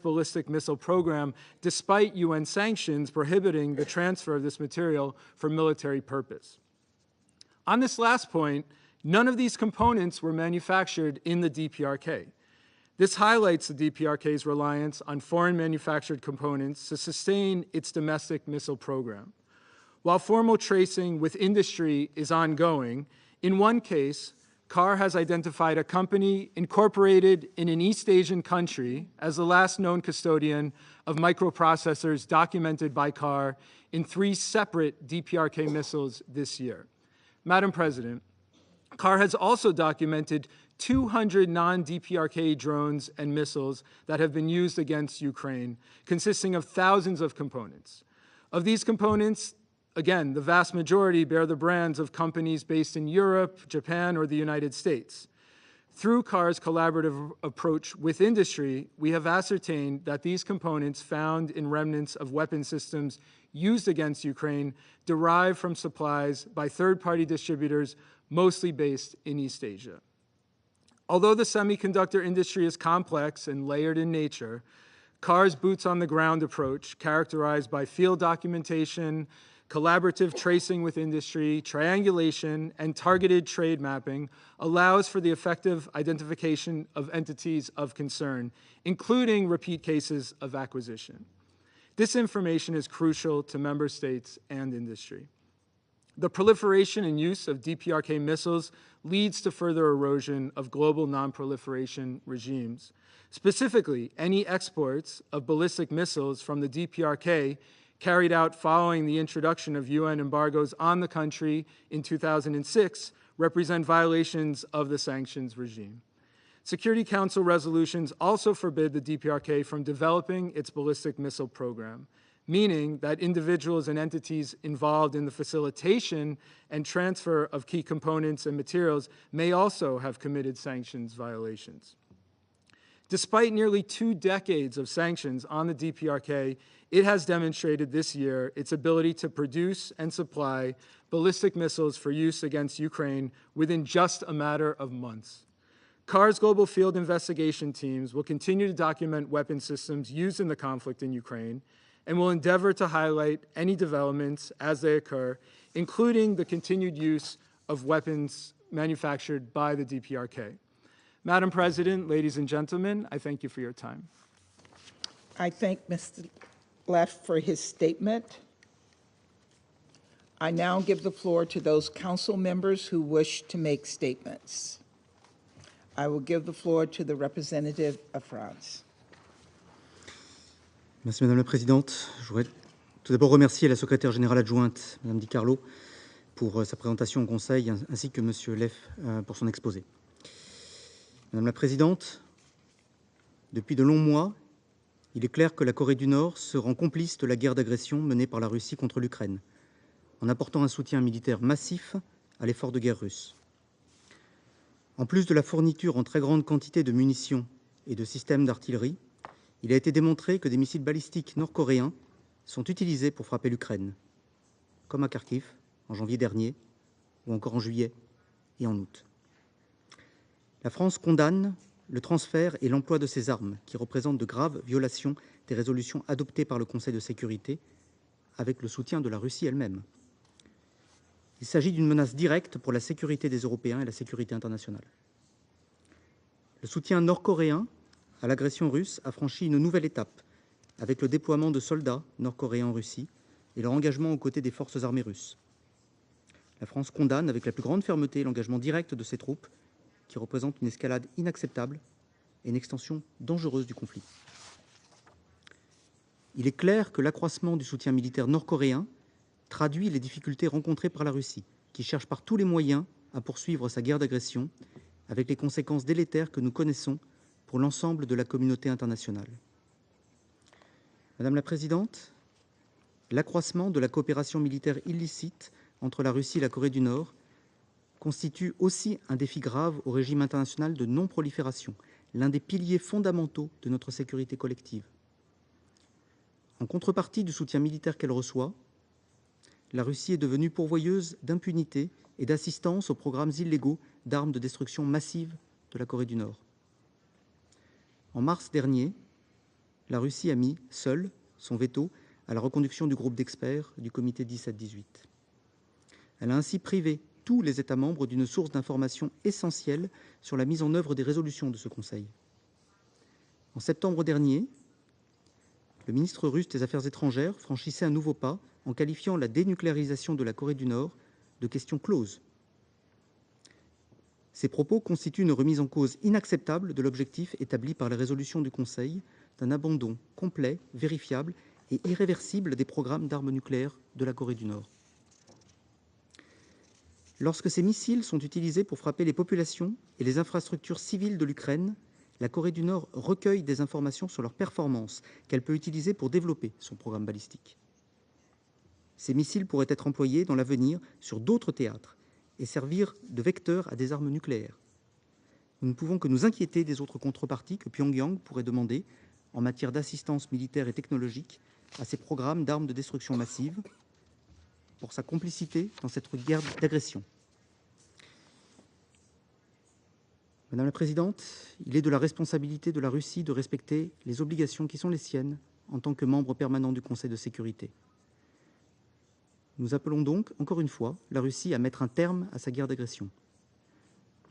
ballistic missile program, despite UN sanctions prohibiting the transfer of this material for military purpose. On this last point, none of these components were manufactured in the DPRK. This highlights the DPRK's reliance on foreign manufactured components to sustain its domestic missile program. While formal tracing with industry is ongoing, in one case, CAR has identified a company incorporated in an East Asian country as the last known custodian of microprocessors documented by CAR in 3 separate DPRK missiles this year. Madam President, CAR has also documented 200 non-DPRK drones and missiles that have been used against Ukraine, consisting of thousands of components. Of these components, again, the vast majority bear the brands of companies based in Europe, Japan, or the United States. Through CAR's collaborative approach with industry, we have ascertained that these components found in remnants of weapon systems used against Ukraine derive from supplies by third-party distributors, mostly based in East Asia. Although the semiconductor industry is complex and layered in nature, CAR's boots-on-the-ground approach, characterized by field documentation, collaborative tracing with industry, triangulation, and targeted trade mapping allows for the effective identification of entities of concern, including repeat cases of acquisition. This information is crucial to member states and industry. The proliferation and use of DPRK missiles leads to further erosion of global non-proliferation regimes. Specifically, any exports of ballistic missiles from the DPRK carried out following the introduction of UN embargoes on the country in 2006 represent violations of the sanctions regime. Security Council resolutions also forbid the DPRK from developing its ballistic missile program, meaning that individuals and entities involved in the facilitation and transfer of key components and materials may also have committed sanctions violations. Despite nearly 2 decades of sanctions on the DPRK, it has demonstrated this year its ability to produce and supply ballistic missiles for use against Ukraine within just a matter of months. CAR's global field investigation teams will continue to document weapon systems used in the conflict in Ukraine and will endeavor to highlight any developments as they occur, including the continued use of weapons manufactured by the DPRK. Madam President, ladies and gentlemen, I thank you for your time. I thank Mr. Leff for his statement. I now give the floor to those council members who wish to make statements. I will give the floor to the representative of France. Merci Madame la Présidente. Je voudrais tout d'abord remercier la secrétaire générale adjointe, Madame Di Carlo, pour sa présentation au Conseil, ainsi que Monsieur Leff pour son exposé. Madame la Présidente, depuis de longs mois, il est clair que la Corée du Nord se rend complice de la guerre d'agression menée par la Russie contre l'Ukraine, en apportant un soutien militaire massif à l'effort de guerre russe. En plus de la fourniture en très grande quantité de munitions et de systèmes d'artillerie, il a été démontré que des missiles balistiques nord-coréens sont utilisés pour frapper l'Ukraine, comme à Kharkiv en janvier dernier, ou encore en juillet et en août. La France condamne le transfert et l'emploi de ces armes, qui représentent de graves violations des résolutions adoptées par le Conseil de sécurité, avec le soutien de la Russie elle-même. Il s'agit d'une menace directe pour la sécurité des Européens et la sécurité internationale. Le soutien nord-coréen à l'agression russe a franchi une nouvelle étape, avec le déploiement de soldats nord-coréens en Russie et leur engagement aux côtés des forces armées russes. La France condamne avec la plus grande fermeté l'engagement direct de ces troupes, qui représente une escalade inacceptable et une extension dangereuse du conflit. Il est clair que l'accroissement du soutien militaire nord-coréen traduit les difficultés rencontrées par la Russie, qui cherche par tous les moyens à poursuivre sa guerre d'agression, avec les conséquences délétères que nous connaissons pour l'ensemble de la communauté internationale. Madame la Présidente, l'accroissement de la coopération militaire illicite entre la Russie et la Corée du Nord constitue aussi un défi grave au régime international de non-prolifération, l'un des piliers fondamentaux de notre sécurité collective. En contrepartie du soutien militaire qu'elle reçoit, la Russie est devenue pourvoyeuse d'impunité et d'assistance aux programmes illégaux d'armes de destruction massive de la Corée du Nord. En mars dernier, la Russie a mis, seule, son veto à la reconduction du groupe d'experts du comité 17-18. Elle a ainsi privé tous les États membres d'une source d'information essentielle sur la mise en œuvre des résolutions de ce Conseil. En septembre dernier, le ministre russe des Affaires étrangères franchissait un nouveau pas en qualifiant la dénucléarisation de la Corée du Nord de question close. Ces propos constituent une remise en cause inacceptable de l'objectif établi par les résolutions du Conseil d'un abandon complet, vérifiable et irréversible des programmes d'armes nucléaires de la Corée du Nord. Lorsque ces missiles sont utilisés pour frapper les populations et les infrastructures civiles de l'Ukraine, la Corée du Nord recueille des informations sur leurs performances qu'elle peut utiliser pour développer son programme balistique. Ces missiles pourraient être employés dans l'avenir sur d'autres théâtres et servir de vecteur à des armes nucléaires. Nous ne pouvons que nous inquiéter des autres contreparties que Pyongyang pourrait demander en matière d'assistance militaire et technologique à ces programmes d'armes de destruction massive pour sa complicité dans cette guerre d'agression. Madame la Présidente, il est de la responsabilité de la Russie de respecter les obligations qui sont les siennes en tant que membre permanent du Conseil de sécurité. Nous appelons donc, encore une fois, la Russie à mettre un terme à sa guerre d'agression.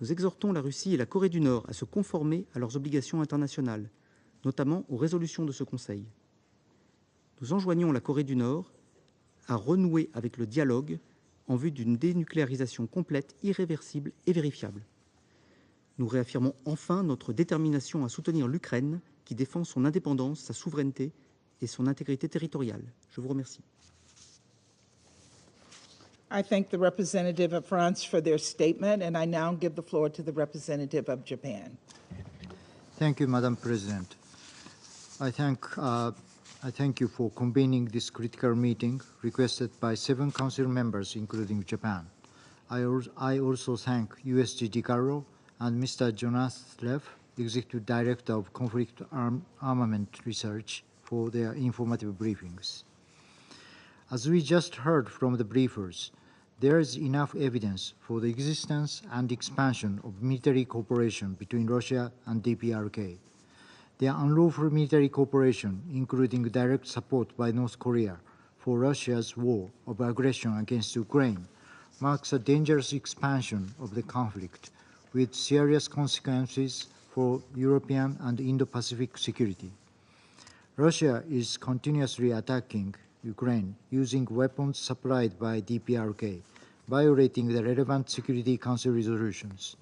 Nous exhortons la Russie et la Corée du Nord à se conformer à leurs obligations internationales, notamment aux résolutions de ce Conseil. Nous enjoignons la Corée du Nord à renouer avec le dialogue en vue d'une dénucléarisation complète, irréversible et vérifiable. Nous réaffirmons enfin notre détermination à soutenir l'Ukraine qui défend son indépendance, sa souveraineté et son intégrité territoriale. Je vous remercie. I thank the representative of France for their statement, and I now give the floor to the representative of Japan. Thank you, Madam President. I thank you for convening this critical meeting requested by 7 Council members, including Japan. I also thank USG DiCarlo and Mr. Jonas Leff, Executive Director of Conflict Armament Research, for their informative briefings. As we just heard from the briefers, there is enough evidence for the existence and expansion of military cooperation between Russia and DPRK. Their unlawful military cooperation, including direct support by North Korea for Russia's war of aggression against Ukraine, marks a dangerous expansion of the conflict with serious consequences for European and Indo-Pacific security. Russia is continuously attacking Ukraine using weapons supplied by DPRK, violating the relevant Security Council resolutions.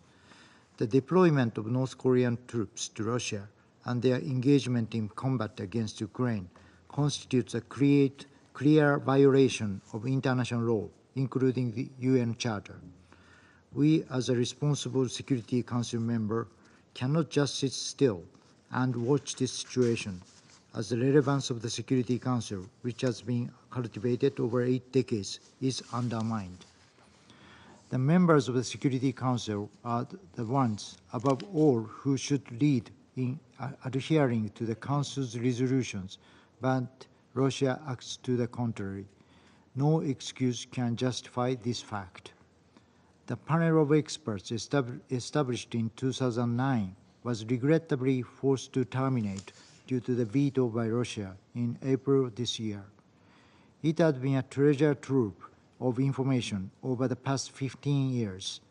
The deployment of North Korean troops to Russia and their engagement in combat against Ukraine constitutes a clear violation of international law, including the UN Charter. We, as a responsible Security Council member, cannot just sit still and watch this situation, as the relevance of the Security Council, which has been cultivated over 8 decades, is undermined. The members of the Security Council are the ones, above all, who should lead in adhering to the Council's resolutions, but Russia acts to the contrary. No excuse can justify this fact. The panel of experts established in 2009 was regrettably forced to terminate due to the veto by Russia in April this year. It had been a treasure trove of information over the past 15 years.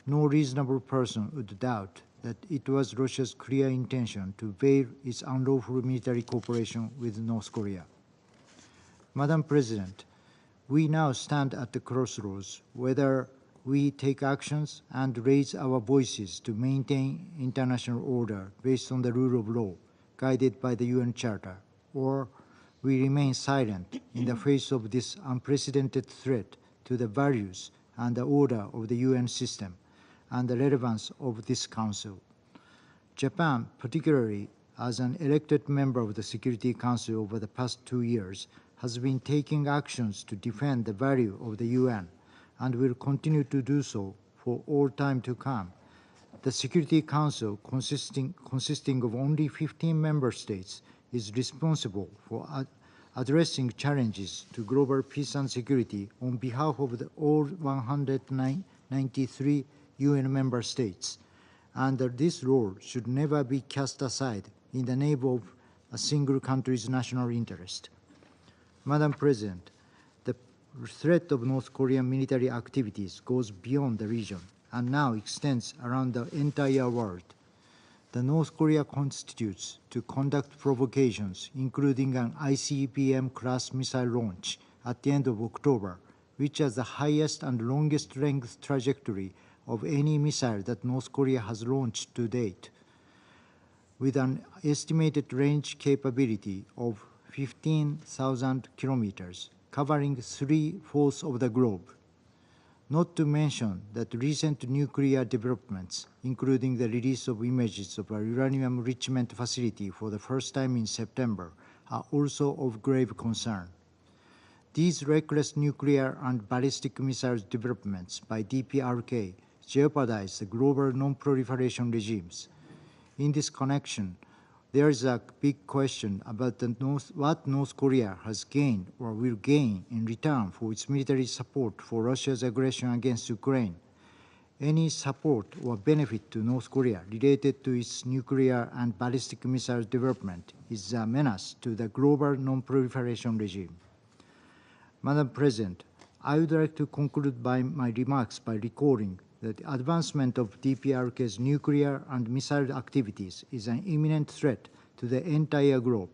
No reasonable person would doubt that it was Russia's clear intention to veil its unlawful military cooperation with North Korea. Madam President, we now stand at the crossroads whether we take actions and raise our voices to maintain international order based on the rule of law, guided by the UN Charter, or we remain silent in the face of this unprecedented threat to the values and the order of the UN system and the relevance of this Council. Japan, particularly as an elected member of the Security Council over the past 2 years, has been taking actions to defend the value of the UN and will continue to do so for all time to come. The Security Council, consisting of only 15 member states, is responsible for addressing challenges to global peace and security on behalf of all 193 UN member states, and this role should never be cast aside in the name of a single country's national interest. Madam President, the threat of North Korean military activities goes beyond the region and now extends around the entire world. The North Korea constitutes to conduct provocations, including an ICBM-class missile launch at the end of October, which has the highest and longest length trajectory of any missile that North Korea has launched to date, with an estimated range capability of 15,000 kilometers, covering 3/4 of the globe. Not to mention that recent nuclear developments, including the release of images of a uranium enrichment facility for the first time in September, are also of grave concern. These reckless nuclear and ballistic missile developments by DPRK jeopardize the global non-proliferation regimes. In this connection, there is a big question about what North Korea has gained or will gain in return for its military support for Russia's aggression against Ukraine. Any support or benefit to North Korea related to its nuclear and ballistic missile development is a menace to the global non-proliferation regime. Madam President, I would like to conclude my remarks by recalling that the advancement of DPRK's nuclear and missile activities is an imminent threat to the entire globe,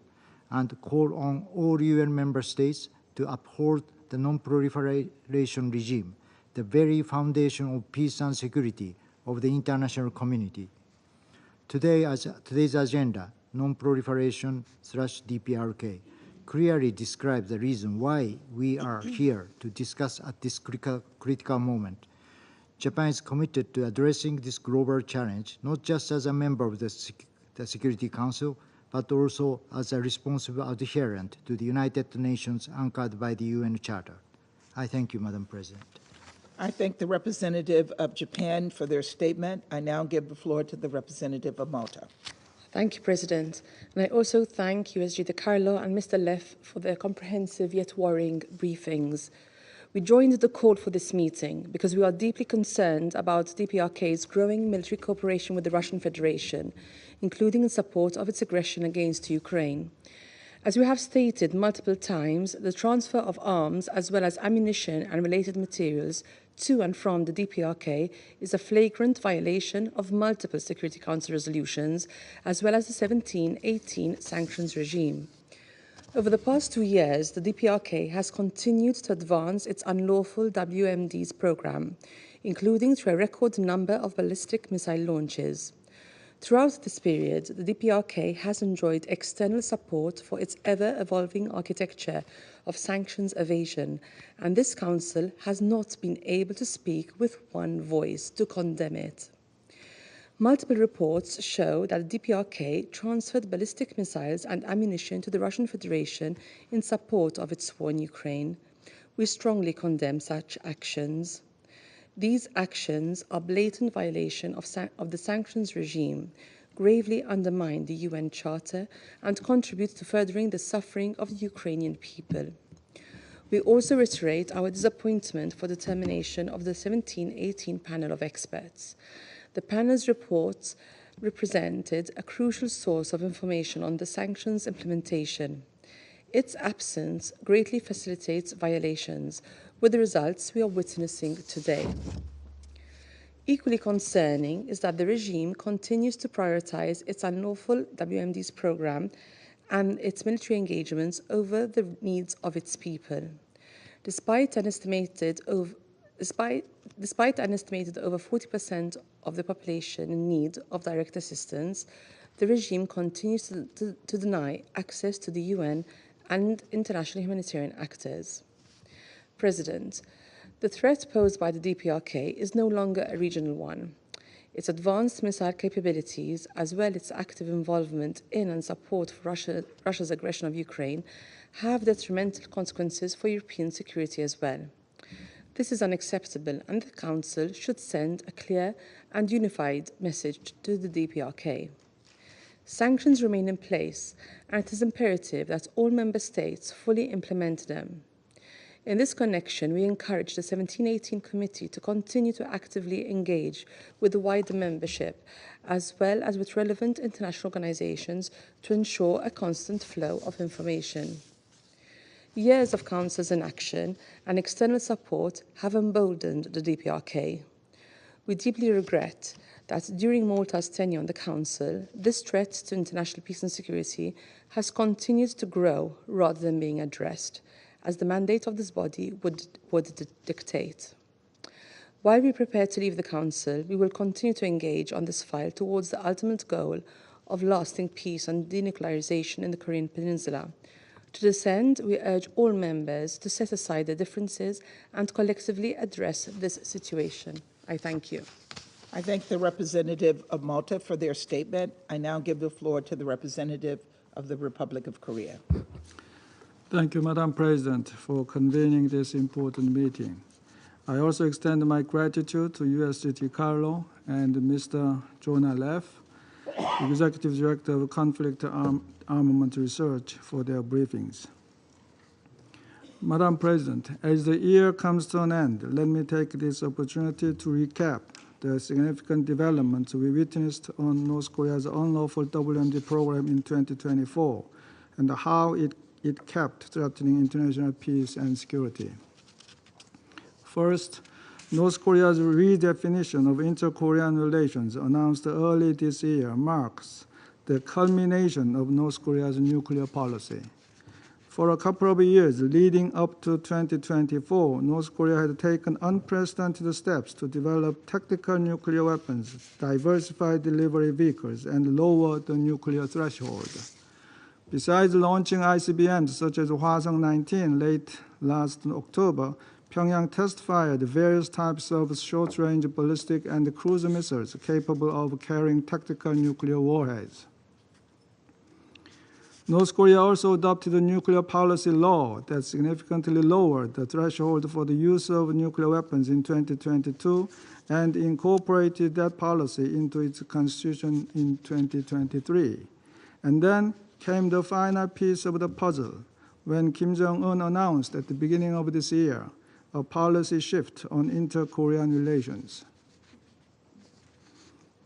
and call on all UN member states to uphold the non-proliferation regime, the very foundation of peace and security of the international community. Today's agenda, non-proliferation/DPRK, clearly describes the reason why we are here to discuss at this critical moment. Japan is committed to addressing this global challenge, not just as a member of the Security Council, but also as a responsible adherent to the United Nations anchored by the UN Charter. I thank you, Madam President. I thank the representative of Japan for their statement. I now give the floor to the representative of Malta. Thank you, President. And I also thank USG De Carlo and Mr. Leff for their comprehensive yet worrying briefings. We joined the call for this meeting because we are deeply concerned about DPRK's growing military cooperation with the Russian Federation, including in support of its aggression against Ukraine. As we have stated multiple times, the transfer of arms as well as ammunition and related materials to and from the DPRK is a flagrant violation of multiple Security Council resolutions, as well as the 1718 sanctions regime. Over the past 2 years, the DPRK has continued to advance its unlawful WMDs program, including through a record number of ballistic missile launches. Throughout this period, the DPRK has enjoyed external support for its ever-evolving architecture of sanctions evasion, and this Council has not been able to speak with one voice to condemn it. Multiple reports show that the DPRK transferred ballistic missiles and ammunition to the Russian Federation in support of its war in Ukraine. We strongly condemn such actions. These actions are blatant violation of the sanctions regime, gravely undermine the UN Charter, and contribute to furthering the suffering of the Ukrainian people. We also reiterate our disappointment for the termination of the 1718 panel of experts. The panel's reports represented a crucial source of information on the sanctions implementation. Its absence greatly facilitates violations, with the results we are witnessing today. Equally concerning is that the regime continues to prioritize its unlawful WMDs program and its military engagements over the needs of its people. Despite an estimated over 40% of the population in need of direct assistance, the regime continues to deny access to the UN and international humanitarian actors. President, the threat posed by the DPRK is no longer a regional one. Its advanced missile capabilities, as well as its active involvement in and support for Russia's aggression of Ukraine, have detrimental consequences for European security as well. This is unacceptable, and the Council should send a clear and unified message to the DPRK. Sanctions remain in place, and it is imperative that all member states fully implement them. In this connection, we encourage the 1718 Committee to continue to actively engage with the wider membership, as well as with relevant international organizations, to ensure a constant flow of information. Years of Council's inaction and external support have emboldened the DPRK. We deeply regret that during Malta's tenure on the Council, this threat to international peace and security has continued to grow rather than being addressed, as the mandate of this body would dictate. While we prepare to leave the Council, we will continue to engage on this file towards the ultimate goal of lasting peace and denuclearization in the Korean Peninsula. To this end, we urge all members to set aside their differences and collectively address this situation. I thank you. I thank the representative of Malta for their statement. I now give the floor to the representative of the Republic of Korea. Thank you, Madam President, for convening this important meeting. I also extend my gratitude to USGT Carlo and Mr. Jonah Leff, Executive Director of Conflict Armament Research, for their briefings. Madam President, as the year comes to an end, let me take this opportunity to recap the significant developments we witnessed on North Korea's unlawful WMD program in 2024 and how it kept threatening international peace and security. First, North Korea's redefinition of inter-Korean relations announced early this year marks the culmination of North Korea's nuclear policy. For a couple of years leading up to 2024, North Korea had taken unprecedented steps to develop tactical nuclear weapons, diversify delivery vehicles, and lower the nuclear threshold. Besides launching ICBMs such as Hwasong-19 late last October, Pyongyang test-fired various types of short-range ballistic and cruise missiles capable of carrying tactical nuclear warheads. North Korea also adopted a nuclear policy law that significantly lowered the threshold for the use of nuclear weapons in 2022 and incorporated that policy into its constitution in 2023. And then came the final piece of the puzzle when Kim Jong-un announced at the beginning of this year a policy shift on inter-Korean relations.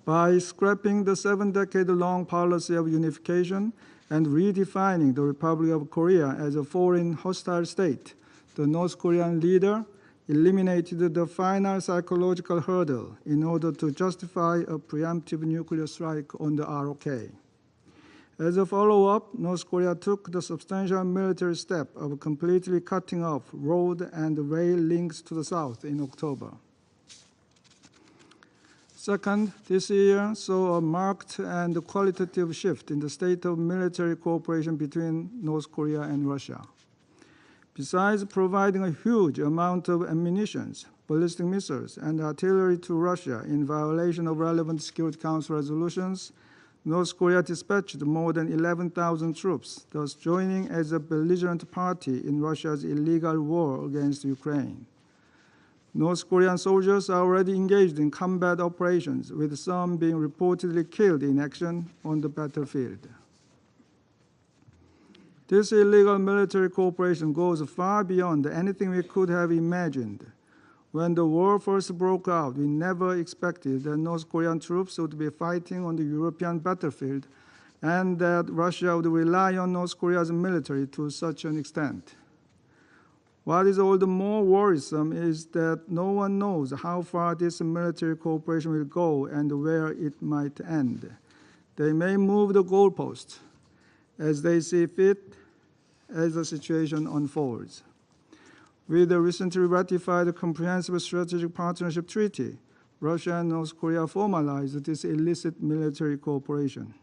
By scrapping the 7-decade-long policy of unification and redefining the Republic of Korea as a foreign hostile state, the North Korean leader eliminated the final psychological hurdle in order to justify a preemptive nuclear strike on the ROK. As a follow-up, North Korea took the substantial military step of completely cutting off road and rail links to the south in October. Second, this year saw a marked and qualitative shift in the state of military cooperation between North Korea and Russia. Besides providing a huge amount of ammunition, ballistic missiles, and artillery to Russia in violation of relevant Security Council resolutions, North Korea dispatched more than 11,000 troops, thus joining as a belligerent party in Russia's illegal war against Ukraine. North Korean soldiers are already engaged in combat operations, with some being reportedly killed in action on the battlefield. This illegal military cooperation goes far beyond anything we could have imagined. When the war first broke out, we never expected that North Korean troops would be fighting on the European battlefield and that Russia would rely on North Korea's military to such an extent. What is all the more worrisome is that no one knows how far this military cooperation will go and where it might end. They may move the goalposts as they see fit as the situation unfolds. With the recently ratified Comprehensive Strategic Partnership Treaty, Russia and North Korea formalized this illicit military cooperation.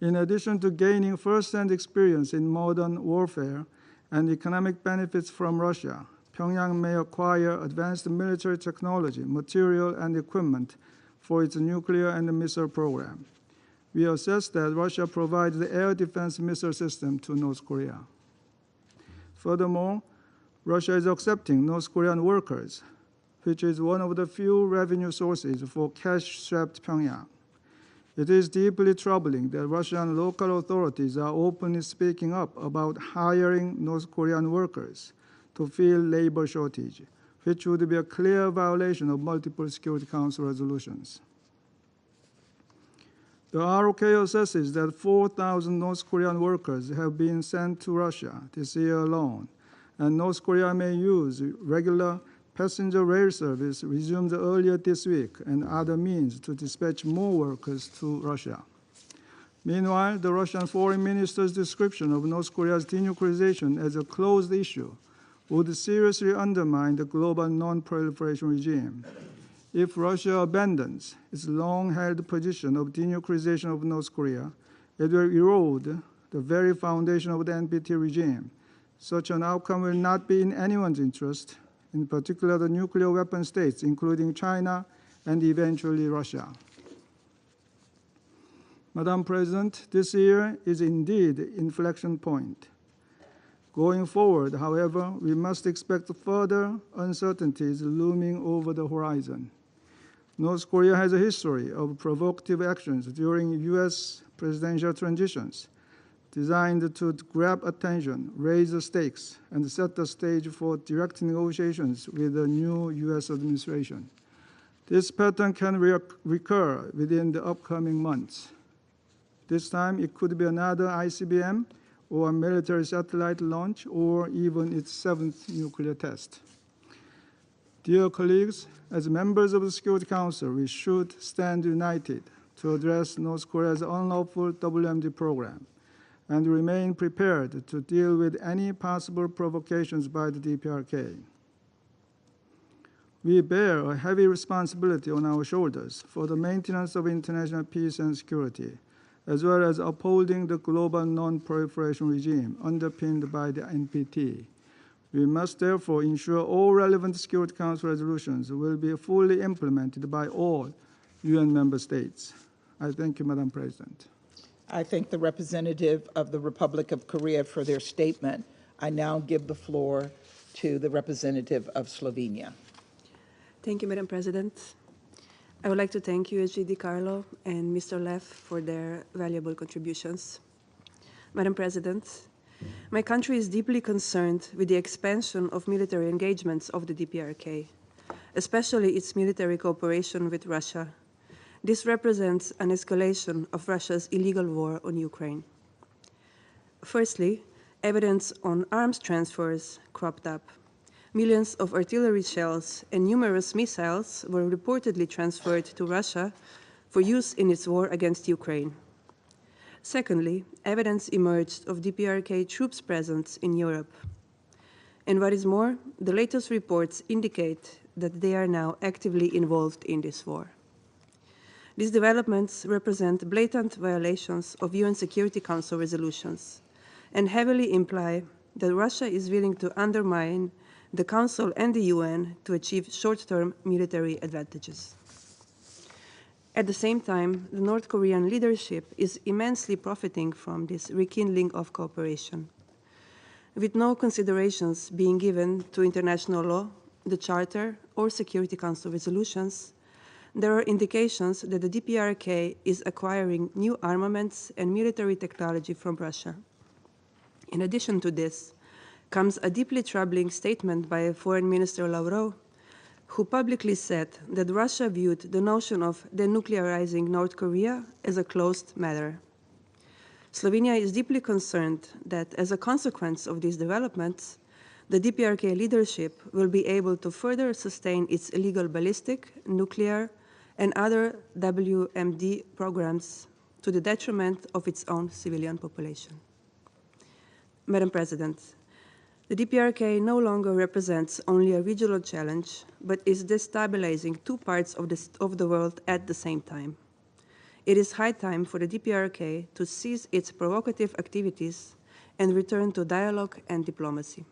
In addition to gaining first-hand experience in modern warfare and economic benefits from Russia, Pyongyang may acquire advanced military technology, material, and equipment for its nuclear and missile program. We assess that Russia provides the air defense missile system to North Korea. Furthermore, Russia is accepting North Korean workers, which is one of the few revenue sources for cash-strapped Pyongyang. It is deeply troubling that Russian local authorities are openly speaking up about hiring North Korean workers to fill labor shortage, which would be a clear violation of multiple Security Council resolutions. The ROK assesses that 4,000 North Korean workers have been sent to Russia this year alone, and North Korea may use regular passenger rail service resumed earlier this week and other means to dispatch more workers to Russia. Meanwhile, the Russian foreign minister's description of North Korea's denuclearization as a closed issue would seriously undermine the global non-proliferation regime. If Russia abandons its long-held position of denuclearization of North Korea, it will erode the very foundation of the NPT regime. Such an outcome will not be in anyone's interest, in particular the nuclear weapon states, including China and eventually Russia. Madam President, this year is indeed an inflection point. Going forward, however, we must expect further uncertainties looming over the horizon. North Korea has a history of provocative actions during U.S. presidential transitions, designed to grab attention, raise the stakes, and set the stage for direct negotiations with the new U.S. administration. This pattern can recur within the upcoming months. This time, it could be another ICBM or a military satellite launch, or even its 7th nuclear test. Dear colleagues, as members of the Security Council, we should stand united to address North Korea's unlawful WMD program and remain prepared to deal with any possible provocations by the DPRK. We bear a heavy responsibility on our shoulders for the maintenance of international peace and security, as well as upholding the global non-proliferation regime underpinned by the NPT. We must therefore ensure all relevant Security Council resolutions will be fully implemented by all UN member states. I thank you, Madam President. I thank the representative of the Republic of Korea for their statement. I now give the floor to the representative of Slovenia. Thank you, Madam President. I would like to thank USG DiCarlo and Mr. Leff for their valuable contributions. Madam President, my country is deeply concerned with the expansion of military engagements of the DPRK, especially its military cooperation with Russia. This represents an escalation of Russia's illegal war on Ukraine. Firstly, evidence on arms transfers cropped up. Millions of artillery shells and numerous missiles were reportedly transferred to Russia for use in its war against Ukraine. Secondly, evidence emerged of DPRK troops' presence in Europe. And what is more, the latest reports indicate that they are now actively involved in this war. These developments represent blatant violations of UN Security Council resolutions and heavily imply that Russia is willing to undermine the Council and the UN to achieve short-term military advantages. At the same time, the North Korean leadership is immensely profiting from this rekindling of cooperation. With no considerations being given to international law, the Charter, or Security Council resolutions, there are indications that the DPRK is acquiring new armaments and military technology from Russia. In addition to this, comes a deeply troubling statement by Foreign Minister Lavrov, who publicly said that Russia viewed the notion of denuclearizing North Korea as a closed matter. Slovenia is deeply concerned that as a consequence of these developments, the DPRK leadership will be able to further sustain its illegal ballistic, nuclear, and other WMD programs to the detriment of its own civilian population. Madam President, the DPRK no longer represents only a regional challenge, but is destabilizing two parts of the world at the same time. It is high time for the DPRK to cease its provocative activities and return to dialogue and diplomacy.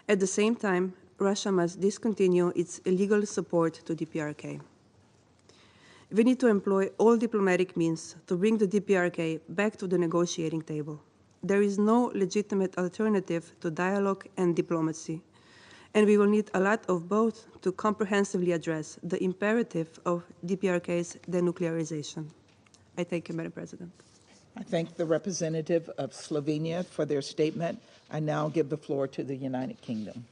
At the same time, Russia must discontinue its illegal support to DPRK. We need to employ all diplomatic means to bring the DPRK back to the negotiating table. There is no legitimate alternative to dialogue and diplomacy, and we will need a lot of both to comprehensively address the imperative of DPRK's denuclearization. I thank you, Madam President. I thank the representative of Slovenia for their statement. I now give the floor to the United Kingdom.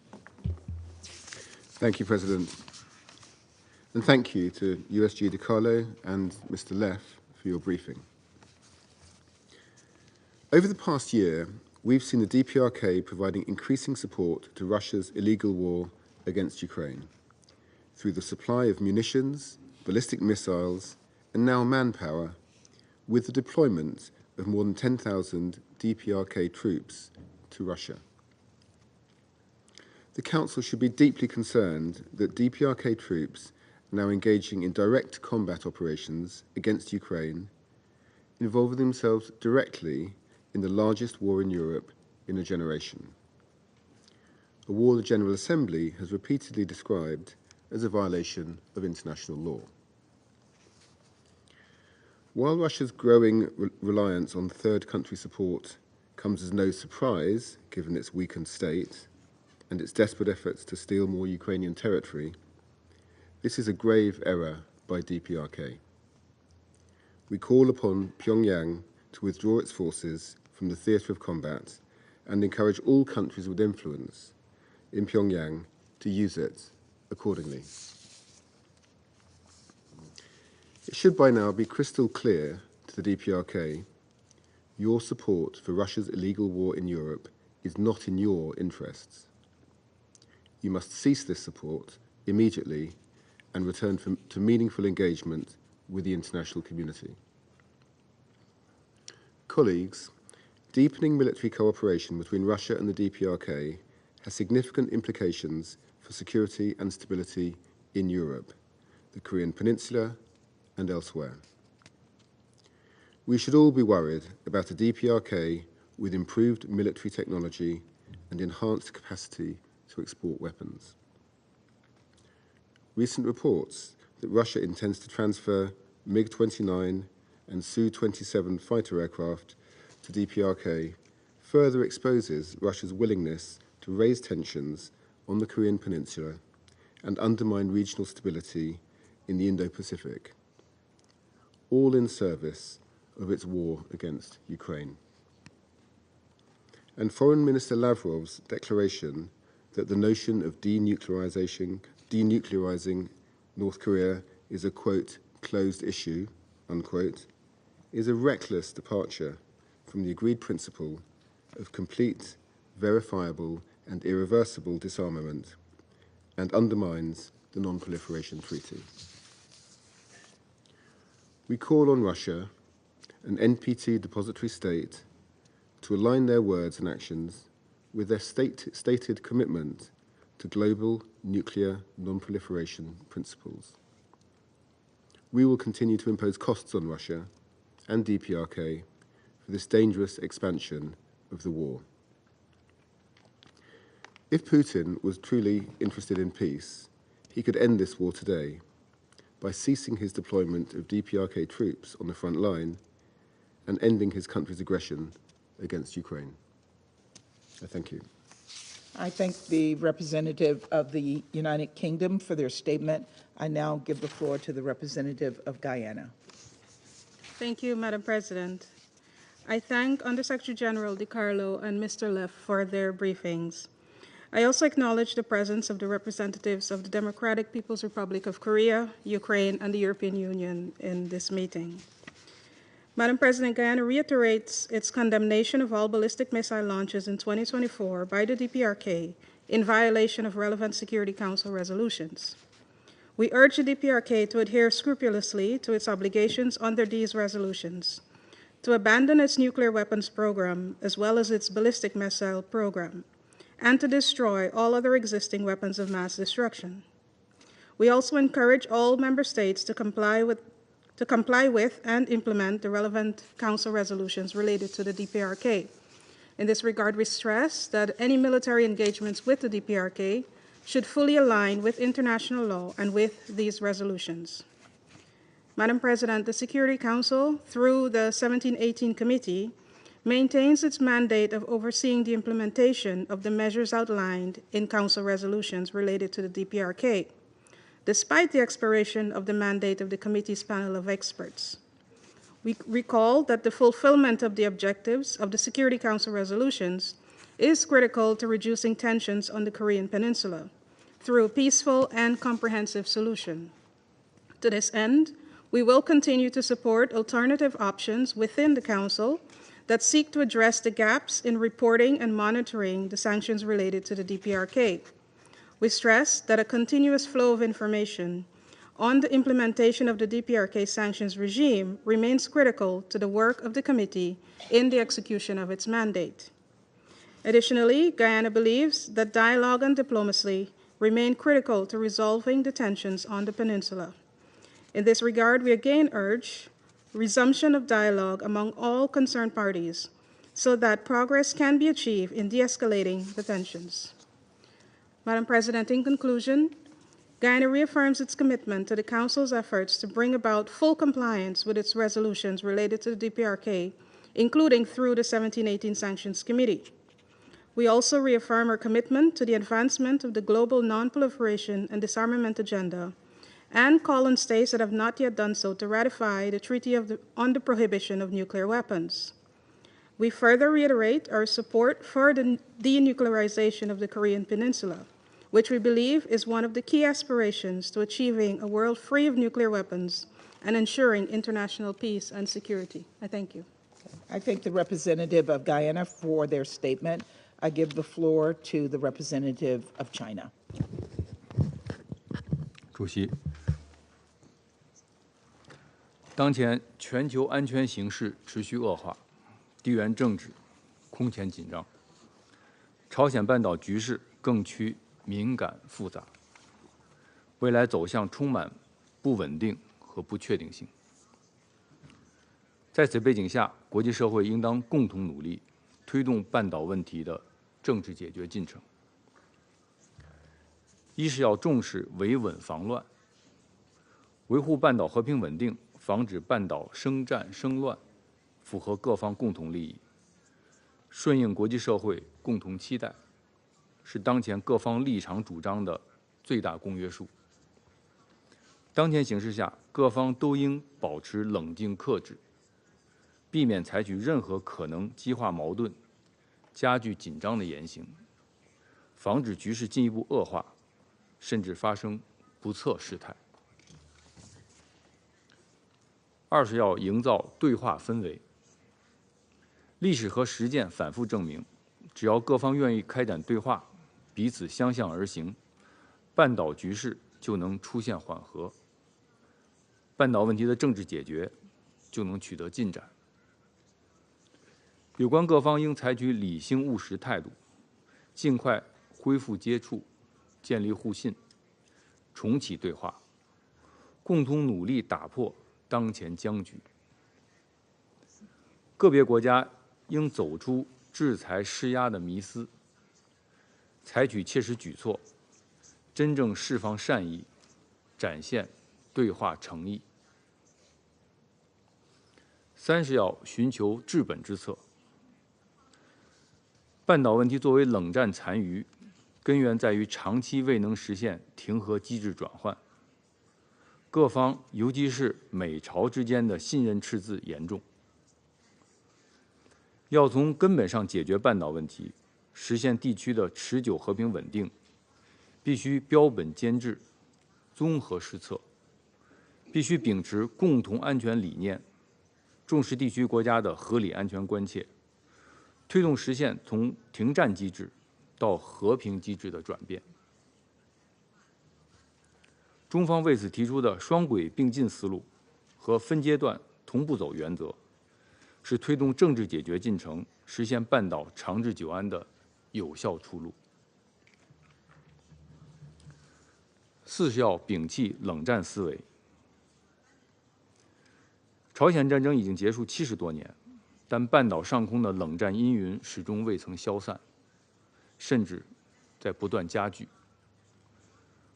Thank you, President. And thank you to USG and Mr. Leff for your briefing. Over the past year, we've seen the DPRK providing increasing support to Russia's illegal war against Ukraine through the supply of munitions, ballistic missiles, and now manpower, with the deployment of more than 10,000 DPRK troops to Russia. The Council should be deeply concerned that DPRK troops are now engaging in direct combat operations against Ukraine, involving themselves directly in the largest war in Europe in a generation. A war the General Assembly has repeatedly described as a violation of international law. While Russia's growing reliance on third country support comes as no surprise, given its weakened state and its desperate efforts to steal more Ukrainian territory, this is a grave error by DPRK. We call upon Pyongyang to withdraw its forces from the theatre of combat and encourage all countries with influence in Pyongyang to use it accordingly. It should by now be crystal clear to the DPRK, your support for Russia's illegal war in Europe is not in your interests. You must cease this support immediately and return to meaningful engagement with the international community. Colleagues, deepening military cooperation between Russia and the DPRK has significant implications for security and stability in Europe, the Korean Peninsula, and elsewhere. We should all be worried about a DPRK with improved military technology and enhanced capacity to export weapons. Recent reports that Russia intends to transfer MiG-29 and Su-27 fighter aircraft to DPRK further exposes Russia's willingness to raise tensions on the Korean Peninsula and undermine regional stability in the Indo-Pacific, all in service of its war against Ukraine. And Foreign Minister Lavrov's declaration that the notion of denuclearizing North Korea is a, quote, closed issue, unquote, is a reckless departure from the agreed principle of complete, verifiable, and irreversible disarmament, and undermines the non-proliferation treaty. We call on Russia, an NPT depository state, to align their words and actions with their stated commitment to global nuclear non-proliferation principles. We will continue to impose costs on Russia and DPRK for this dangerous expansion of the war. If Putin was truly interested in peace, he could end this war today by ceasing his deployment of DPRK troops on the front line and ending his country's aggression against Ukraine. I thank you. I thank the representative of the United Kingdom for their statement. I now give the floor to the representative of Guyana. Thank you, Madam President. I thank Undersecretary General DiCarlo and Mr. Leff for their briefings. I also acknowledge the presence of the representatives of the Democratic People's Republic of Korea, Ukraine, and the European Union in this meeting. Madam President, Guyana reiterates its condemnation of all ballistic missile launches in 2024 by the DPRK in violation of relevant Security Council resolutions. We urge the DPRK to adhere scrupulously to its obligations under these resolutions, to abandon its nuclear weapons program as well as its ballistic missile program, and to destroy all other existing weapons of mass destruction. We also encourage all member states to comply with and implement the relevant Council resolutions related to the DPRK. In this regard, we stress that any military engagements with the DPRK should fully align with international law and with these resolutions. Madam President, the Security Council, through the 1718 Committee, maintains its mandate of overseeing the implementation of the measures outlined in Council resolutions related to the DPRK, despite the expiration of the mandate of the Committee's panel of experts. We recall that the fulfillment of the objectives of the Security Council resolutions is critical to reducing tensions on the Korean Peninsula through a peaceful and comprehensive solution. To this end, we will continue to support alternative options within the Council that seek to address the gaps in reporting and monitoring the sanctions related to the DPRK. We stress that a continuous flow of information on the implementation of the DPRK sanctions regime remains critical to the work of the committee in the execution of its mandate. Additionally, Guyana believes that dialogue and diplomacy remain critical to resolving the tensions on the peninsula. In this regard, we again urge resumption of dialogue among all concerned parties so that progress can be achieved in de-escalating the tensions. Madam President, in conclusion, Guyana reaffirms its commitment to the Council's efforts to bring about full compliance with its resolutions related to the DPRK, including through the 1718 Sanctions Committee. We also reaffirm our commitment to the advancement of the global non-proliferation and disarmament agenda and call on states that have not yet done so to ratify the Treaty on the Prohibition of Nuclear Weapons. We further reiterate our support for the denuclearization of the Korean Peninsula, which we believe is one of the key aspirations to achieving a world free of nuclear weapons and ensuring international peace and security. I thank you. I thank the representative of Guyana for their statement. I give the floor to the representative of China. 主席，当前全球安全形势持续恶化，地缘政治空前紧张，朝鲜半岛局势更趋敏感复杂，未来走向充满不稳定和不确定性。在此背景下，国际社会应当共同努力，推动半岛问题的政治解决进程。一是要重视维稳防乱，维护半岛和平稳定，防止半岛生战生乱，符合各方共同利益，顺应国际社会共同期待，是当前各方立场主张的最大公约数。当前形势下，各方都应保持冷静克制，避免采取任何可能激化矛盾、加剧紧张的言行，防止局势进一步恶化，甚至发生不测事态。二是要营造对话氛围。历史和实践反复证明，只要各方愿意开展对话，彼此相向而行，半岛局势就能出现缓和，半岛问题的政治解决就能取得进展。有关各方应采取理性务实态度，尽快恢复接触，建立互信，重启对话，共同努力打破当前僵局。个别国家应走出制裁施压的迷思，采取切实举措，真正释放善意，展现对话诚意。三是要寻求治本之策。半岛问题作为冷战残余，根源在于长期未能实现停核机制转换，各方尤其是美朝之间的信任赤字严重。要从根本上解决半岛问题，实现地区的持久和平稳定，必须标本兼治，综合施策，必须秉持共同安全理念，重视地区国家的合理安全关切，推动实现从停战机制到和平机制的转变。中方为此提出的双轨并进思路和分阶段同步走原则，是推动政治解决进程、实现半岛长治久安的有效出路。四是要摒弃冷战思维。朝鲜战争已经结束70多年，但半岛上空的冷战阴云始终未曾消散，甚至在不断加剧。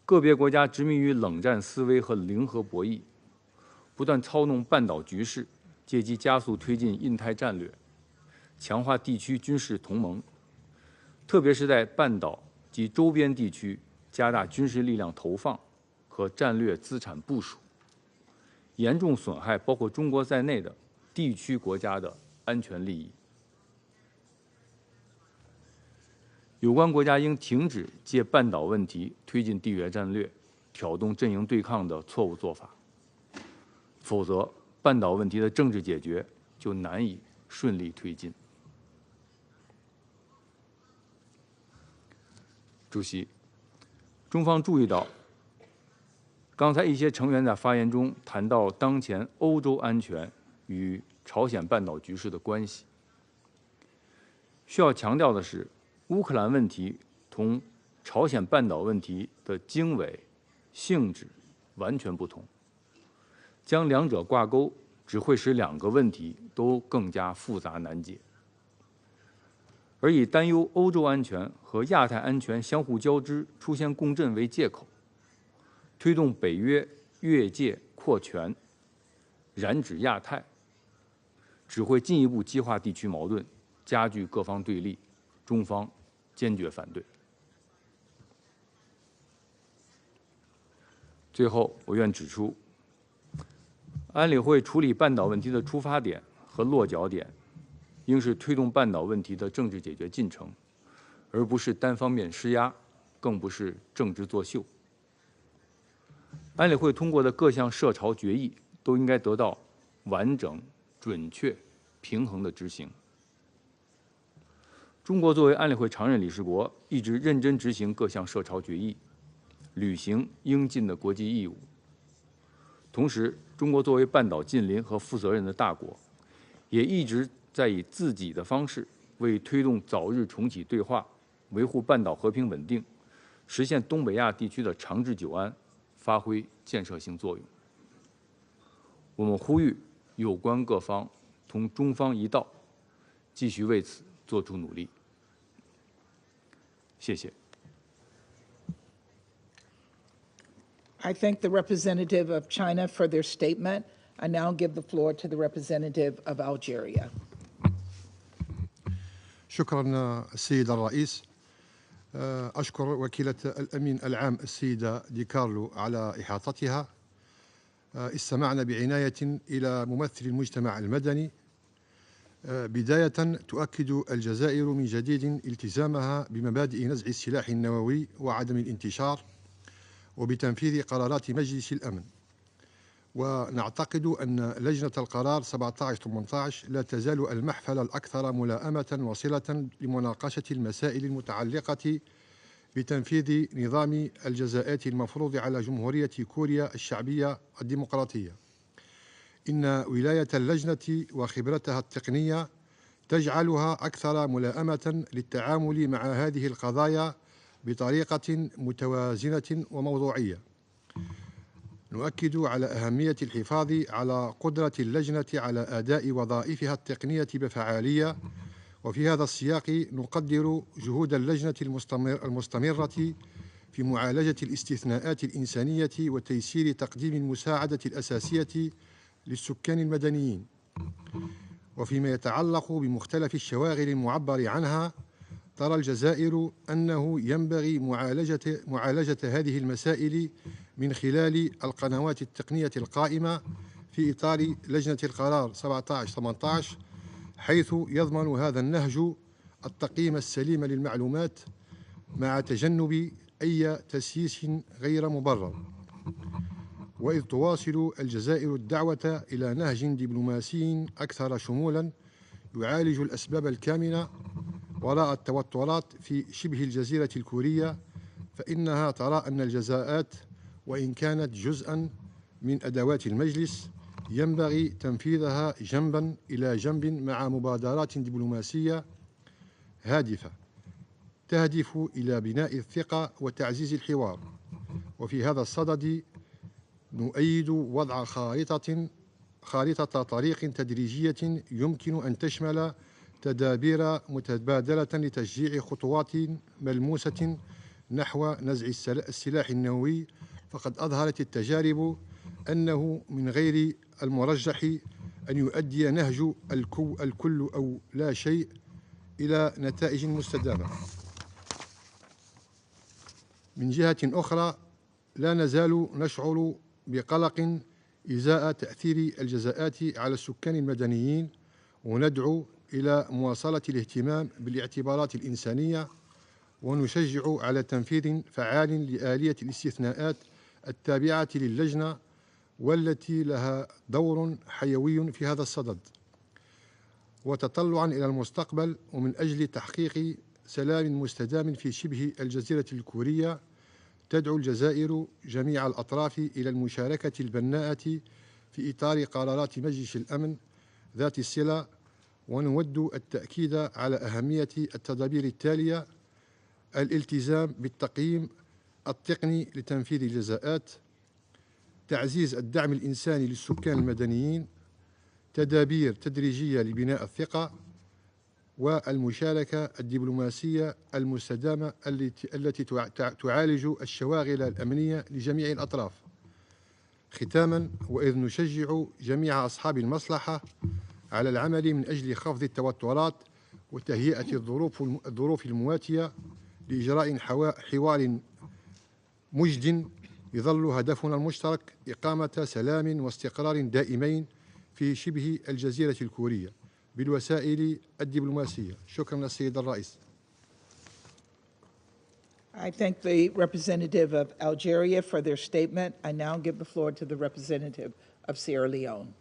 个别国家执迷于冷战思维和零和博弈，不断操弄半岛局势，借机加速推进印太战略，强化地区军事同盟，特别是在半岛及周边地区加大军事力量投放和战略资产部署，严重损害包括中国在内的地区国家的安全利益。有关国家应停止借半岛问题推进地缘战略、挑动阵营对抗的错误做法，否则半岛问题的政治解决就难以顺利推进。主席，中方注意到，刚才一些成员在发言中谈到当前欧洲安全与朝鲜半岛局势的关系。需要强调的是，乌克兰问题同朝鲜半岛问题的经纬、性质完全不同，将两者挂钩只会使两个问题都更加复杂难解。而以担忧欧洲安全和亚太安全相互交织、出现共振为借口，推动北约越界扩权、染指亚太，只会进一步激化地区矛盾，加剧各方对立。中方坚决反对。最后，我愿指出，安理会处理半岛问题的出发点和落脚点，应是推动半岛问题的政治解决进程，而不是单方面施压，更不是政治作秀。安理会通过的各项涉朝决议都应该得到完整、准确、平衡的执行。中国作为安理会常任理事国，一直认真执行各项涉朝决议，履行应尽的国际义务。同时，中国作为半岛近邻和负责任的大国，也一直在以自己的方式为推动早日重启对话、维护半岛和平稳定、实现东北亚地区的长治久安发挥建设性作用。我们呼吁有关各方同中方一道，继续为此做出努力。谢谢。I thank the representative of China for their statement. I now give the floor to the representative of Algeria. شكرا السيد الرئيس. أشكر وكيلة الأمين العام السيدة دي كارلو على إحاطتها. استمعنا بعناية إلى ممثل المجتمع المدني. بداية تؤكد الجزائر من جديد التزامها بمبادئ نزع السلاح النووي وعدم الانتشار وبتنفيذ قرارات مجلس الأمن، ونعتقد أن لجنة القرار 17/18 لا تزال المحفل الأكثر ملائمة وصلة لمناقشة المسائل المتعلقة بتنفيذ نظام الجزاءات المفروض على جمهورية كوريا الشعبية الديمقراطية. إن ولاية اللجنة وخبرتها التقنية تجعلها أكثر ملائمة للتعامل مع هذه القضايا بطريقة متوازنة وموضوعية. نؤكد على أهمية الحفاظ على قدرة اللجنة على أداء وظائفها التقنية بفعالية، وفي هذا السياق نقدر جهود اللجنة المستمرة في معالجة الاستثناءات الإنسانية وتيسير تقديم المساعدة الأساسية للسكان المدنيين. وفيما يتعلق بمختلف الشواغل المعبر عنها، ترى الجزائر أنه ينبغي معالجة هذه المسائل من خلال القنوات التقنية القائمة في إطار لجنة القرار 17/18، حيث يضمن هذا النهج التقييم السليم للمعلومات مع تجنب أي تسييس غير مبرر. وإذ تواصل الجزائر الدعوة إلى نهج دبلوماسي أكثر شمولا يعالج الأسباب الكامنة وراء التوترات في شبه الجزيرة الكورية، فإنها ترى أن الجزاءات وإن كانت جزءا من أدوات المجلس ينبغي تنفيذها جنبا إلى جنب مع مبادرات دبلوماسية هادفة تهدف إلى بناء الثقة وتعزيز الحوار. وفي هذا الصدد نؤيد وضع خارطة طريق تدريجية يمكن أن تشمل تدابير متبادلة لتشجيع خطوات ملموسة نحو نزع السلاح النووي، فقد أظهرت التجارب أنه من غير المرجح أن يؤدي نهج الكل أو لا شيء إلى نتائج مستدامة. من جهة أخرى، لا نزال نشعر بقلق إزاء تأثير الجزاءات على السكان المدنيين، وندعو إلى مواصلة الاهتمام بالاعتبارات الإنسانية، ونشجع على تنفيذ فعال لآلية الاستثناءات التابعة للجنة، والتي لها دور حيوي في هذا الصدد. وتطلعا إلى المستقبل، ومن أجل تحقيق سلام مستدام في شبه الجزيرة الكورية، تدعو الجزائر جميع الأطراف إلى المشاركة البناءة في إطار قرارات مجلس الأمن ذات الصلة، ونود التأكيد على أهمية التدابير التالية: الالتزام بالتقييم التقني لتنفيذ الجزاءات، تعزيز الدعم الإنساني للسكان المدنيين، تدابير تدريجية لبناء الثقة، والمشاركة الدبلوماسية المستدامة التي تعالج الشواغل الأمنية لجميع الأطراف. ختاما، وإذ نشجع جميع أصحاب المصلحة على العمل من أجل خفض التوترات وتهيئة الظروف المواتية لإجراء حوار مجد، يظل هدفنا المشترك إقامة سلام واستقرار دائمين في شبه الجزيرة الكورية بالوسائل الدبلوماسية. شكرا للسيد الرئيس. I thank the representative of Algeria for their statement. I now give the floor to the representative of Sierra Leone.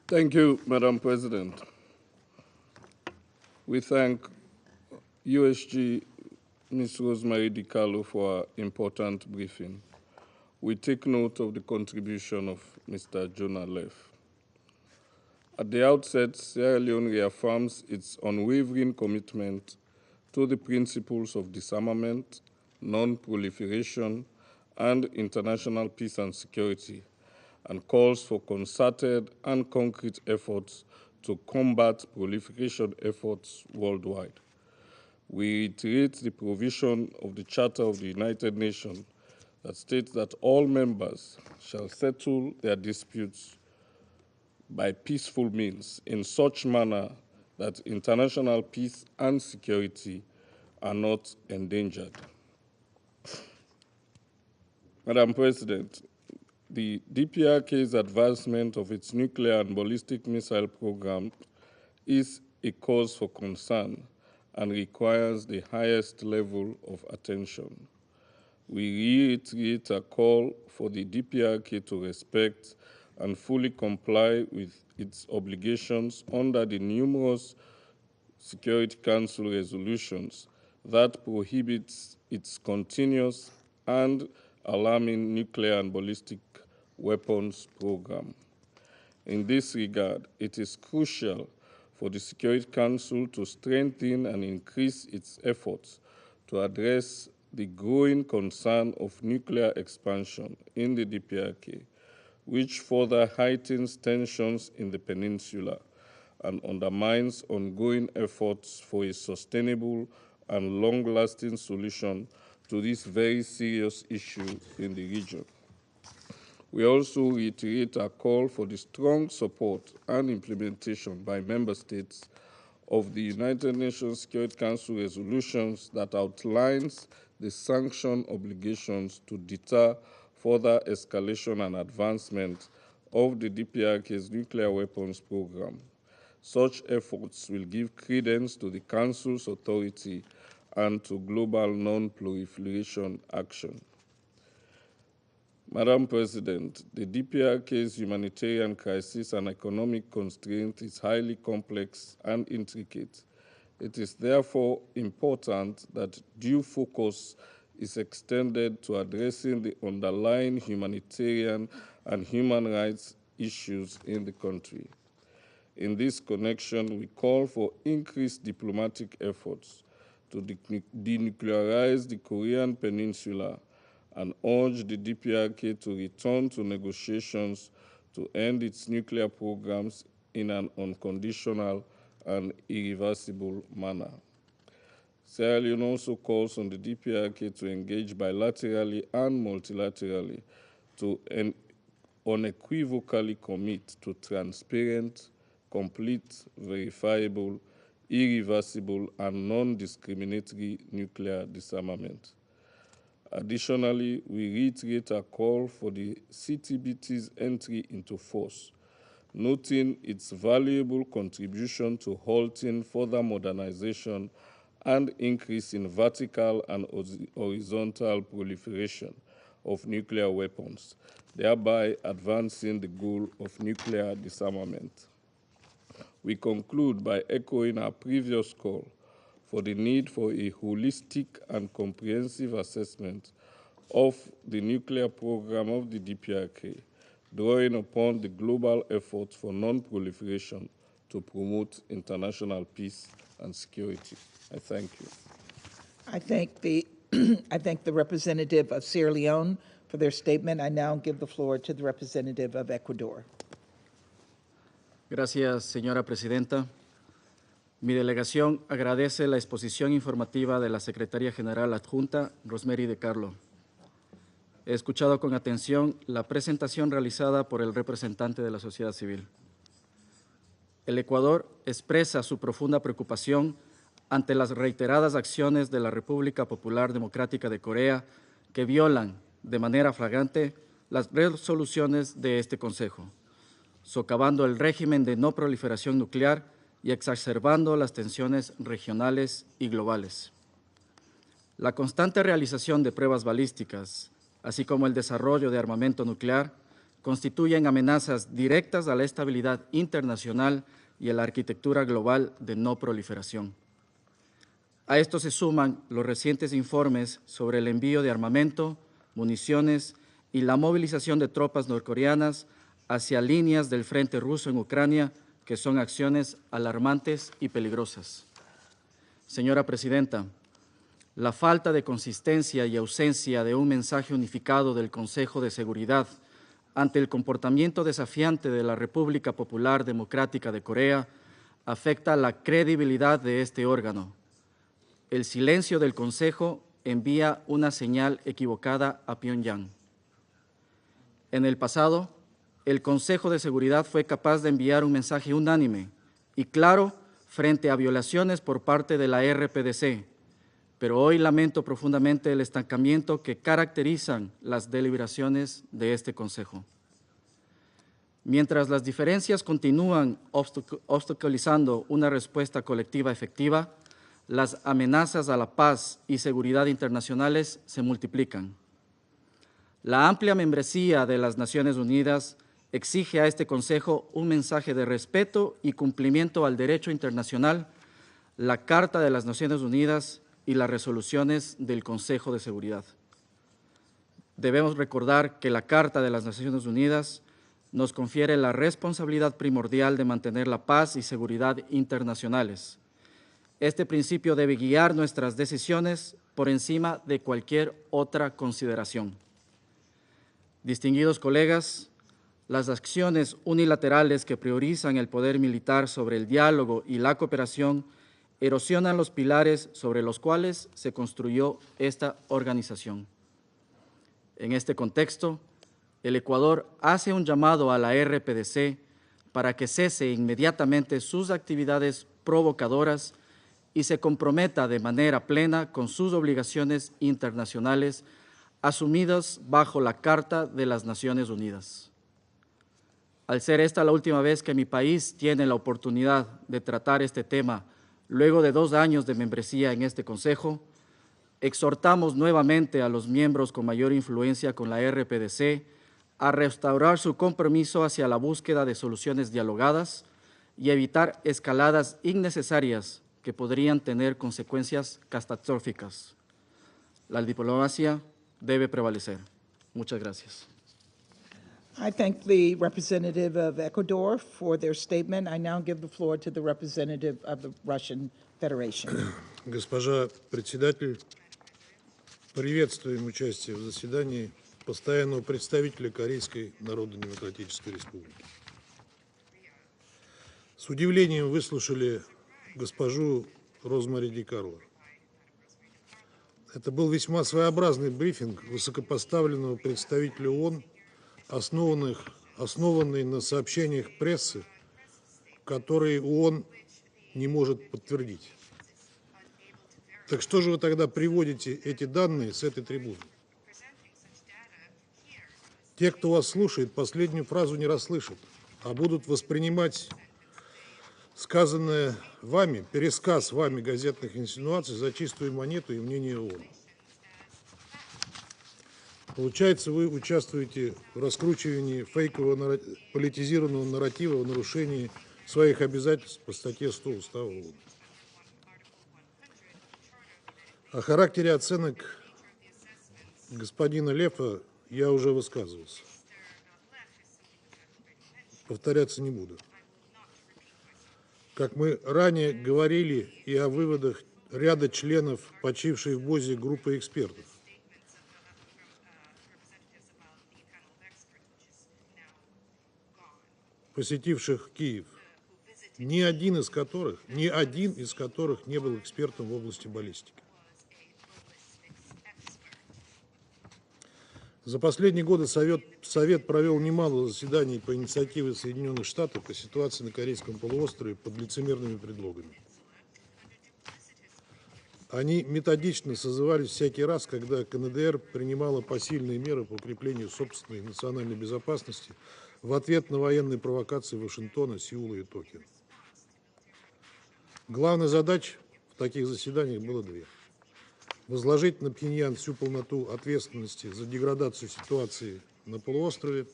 Thank you, Madam President. We thank USG Ms. Rosemary DiCarlo for her important briefing. We take note of the contribution of Mr. Jonah Leff. At the outset, Sierra Leone reaffirms its unwavering commitment to the principles of disarmament, non-proliferation, and international peace and security, and calls for concerted and concrete efforts to combat proliferation efforts worldwide. We reiterate the provision of the Charter of the United Nations that states that all members shall settle their disputes by peaceful means in such manner that international peace and security are not endangered. Madam President, the DPRK's advancement of its nuclear and ballistic missile program is a cause for concern and requires the highest level of attention. We reiterate a call for the DPRK to respect and fully comply with its obligations under the numerous Security Council resolutions that prohibits its continuous and alarming nuclear and ballistic weapons program. In this regard, it is crucial for the Security Council to strengthen and increase its efforts to address the growing concern of nuclear expansion in the DPRK, which further heightens tensions in the peninsula and undermines ongoing efforts for a sustainable and long-lasting solution to this very serious issue in the region. We also reiterate our call for the strong support and implementation by member states of the United Nations Security Council resolutions that outlines the sanction obligations to deter further escalation and advancement of the DPRK's nuclear weapons program. Such efforts will give credence to the Council's authority and to global non-proliferation action. Madam President, the DPRK's humanitarian crisis and economic constraint is highly complex and intricate. It is therefore important that due focus is extended to addressing the underlying humanitarian and human rights issues in the country. In this connection, we call for increased diplomatic efforts to denuclearize the Korean Peninsula and urge the DPRK to return to negotiations to end its nuclear programs in an unconditional and irreversible manner. Sierra Leone also calls on the DPRK to engage bilaterally and multilaterally to unequivocally commit to transparent, complete, verifiable, irreversible, and non-discriminatory nuclear disarmament. Additionally, we reiterate our call for the CTBT's entry into force, noting its valuable contribution to halting further modernization and increase in vertical and horizontal proliferation of nuclear weapons, thereby advancing the goal of nuclear disarmament. We conclude by echoing our previous call for the need for a holistic and comprehensive assessment of the nuclear program of the DPRK, drawing upon the global efforts for non-proliferation to promote international peace and security. I thank you. I thank the I thank the representative of Sierra Leone for their statement. I now give the floor to the representative of Ecuador. Gracias, señora presidenta. Mi delegación agradece la exposición informativa de la Secretaria General Adjunta, Rosemary de Carlo. He escuchado con atención la presentación realizada por el representante de la sociedad civil. El Ecuador expresa su profunda preocupación ante las reiteradas acciones de la República Popular Democrática de Corea que violan de manera flagrante las resoluciones de este Consejo, socavando el régimen de no proliferación nuclear y exacerbando las tensiones regionales y globales. La constante realización de pruebas balísticas, así como el desarrollo de armamento nuclear, constituyen amenazas directas a la estabilidad internacional y a la arquitectura global de no proliferación. A esto se suman los recientes informes sobre el envío de armamento, municiones y la movilización de tropas norcoreanas hacia líneas del frente ruso en Ucrania, que son acciones alarmantes y peligrosas. Señora Presidenta, la falta de consistencia y ausencia de un mensaje unificado del Consejo de Seguridad ante el comportamiento desafiante de la República Popular Democrática de Corea afecta la credibilidad de este órgano. El silencio del Consejo envía una señal equivocada a Pyongyang. En el pasado, el Consejo de Seguridad fue capaz de enviar un mensaje unánime y claro frente a violaciones por parte de la RPDC, pero hoy lamento profundamente el estancamiento que caracterizan las deliberaciones de este Consejo. Mientras las diferencias continúan obstaculizando una respuesta colectiva efectiva, las amenazas a la paz y seguridad internacionales se multiplican. La amplia membresía de las Naciones Unidas exige a este Consejo un mensaje de respeto y cumplimiento al derecho internacional, la Carta de las Naciones Unidas y las resoluciones del Consejo de Seguridad. Debemos recordar que la Carta de las Naciones Unidas nos confiere la responsabilidad primordial de mantener la paz y seguridad internacionales. Este principio debe guiar nuestras decisiones por encima de cualquier otra consideración. Distinguidos colegas, las acciones unilaterales que priorizan el poder militar sobre el diálogo y la cooperación erosionan los pilares sobre los cuales se construyó esta organización. En este contexto, el Ecuador hace un llamado a la RPDC para que cese inmediatamente sus actividades provocadoras y se comprometa de manera plena con sus obligaciones internacionales asumidas bajo la Carta de las Naciones Unidas. Al ser esta la última vez que mi país tiene la oportunidad de tratar este tema luego de 2 años de membresía en este Consejo, exhortamos nuevamente a los miembros con mayor influencia con la RPDC a restaurar su compromiso hacia la búsqueda de soluciones dialogadas y evitar escaladas innecesarias que podrían tener consecuencias catastróficas. La diplomacia debe prevalecer. Muchas gracias. I thank the representative of Ecuador for their statement. I now give the floor to the representative of the Russian Federation. Госпожа председатель, приветствуем участие в заседании постоянного представителя Корейской Народно-Демократической Республики. С удивлением выслушали госпожу Розмари Ди Карло. Это был весьма своеобразный брифинг высокопоставленного представителя ООН, основанный на сообщениях прессы, которые ООН не может подтвердить. Так что же вы тогда приводите эти данные с этой трибуны? Те, кто вас слушает, последнюю фразу не расслышат, а будут воспринимать сказанное вами, пересказ вами газетных инсинуаций за чистую монету и мнение ООН. Получается, вы участвуете в раскручивании фейкового политизированного нарратива в нарушении своих обязательств по статье 100 Устава ООН. О характере оценок господина Лефа я уже высказывался. Повторяться не буду. Как мы ранее говорили и о выводах ряда членов почившей в БОЗе группы экспертов, посетивших Киев, ни один из которых не был экспертом в области баллистики. За последние годы Совет провел немало заседаний по инициативе Соединенных Штатов по ситуации на Корейском полуострове под лицемерными предлогами. Они методично созывались всякий раз, когда КНДР принимала посильные меры по укреплению собственной национальной безопасности в ответ на военные провокации Вашингтона, Сеула и Токио. Главной задачей в таких заседаниях было две. Возложить на Пхеньян всю полноту ответственности за деградацию ситуации на полуострове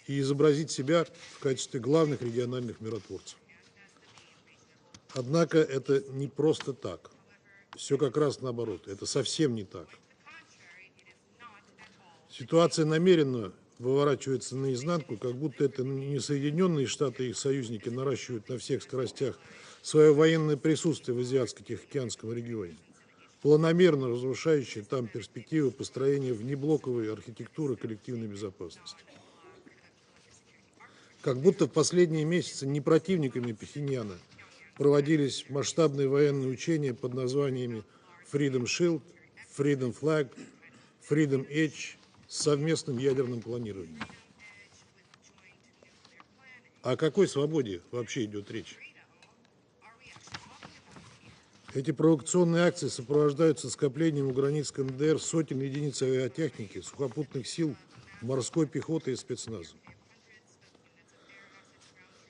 и изобразить себя в качестве главных региональных миротворцев. Однако это не просто так. Все как раз наоборот. Это совсем не так. Ситуация намеренно выворачивается наизнанку, как будто это не Соединенные Штаты и их союзники наращивают на всех скоростях свое военное присутствие в Азиатско-Тихоокеанском регионе, планомерно разрушающие там перспективы построения внеблоковой архитектуры коллективной безопасности. Как будто в последние месяцы не противниками Пхеньяна проводились масштабные военные учения под названиями Freedom Shield, Freedom Flag, Freedom Edge с совместным ядерным планированием. О какой свободе вообще идет речь? Эти провокационные акции сопровождаются скоплением у границ КНДР сотен единиц авиатехники, сухопутных сил, морской пехоты и спецназа.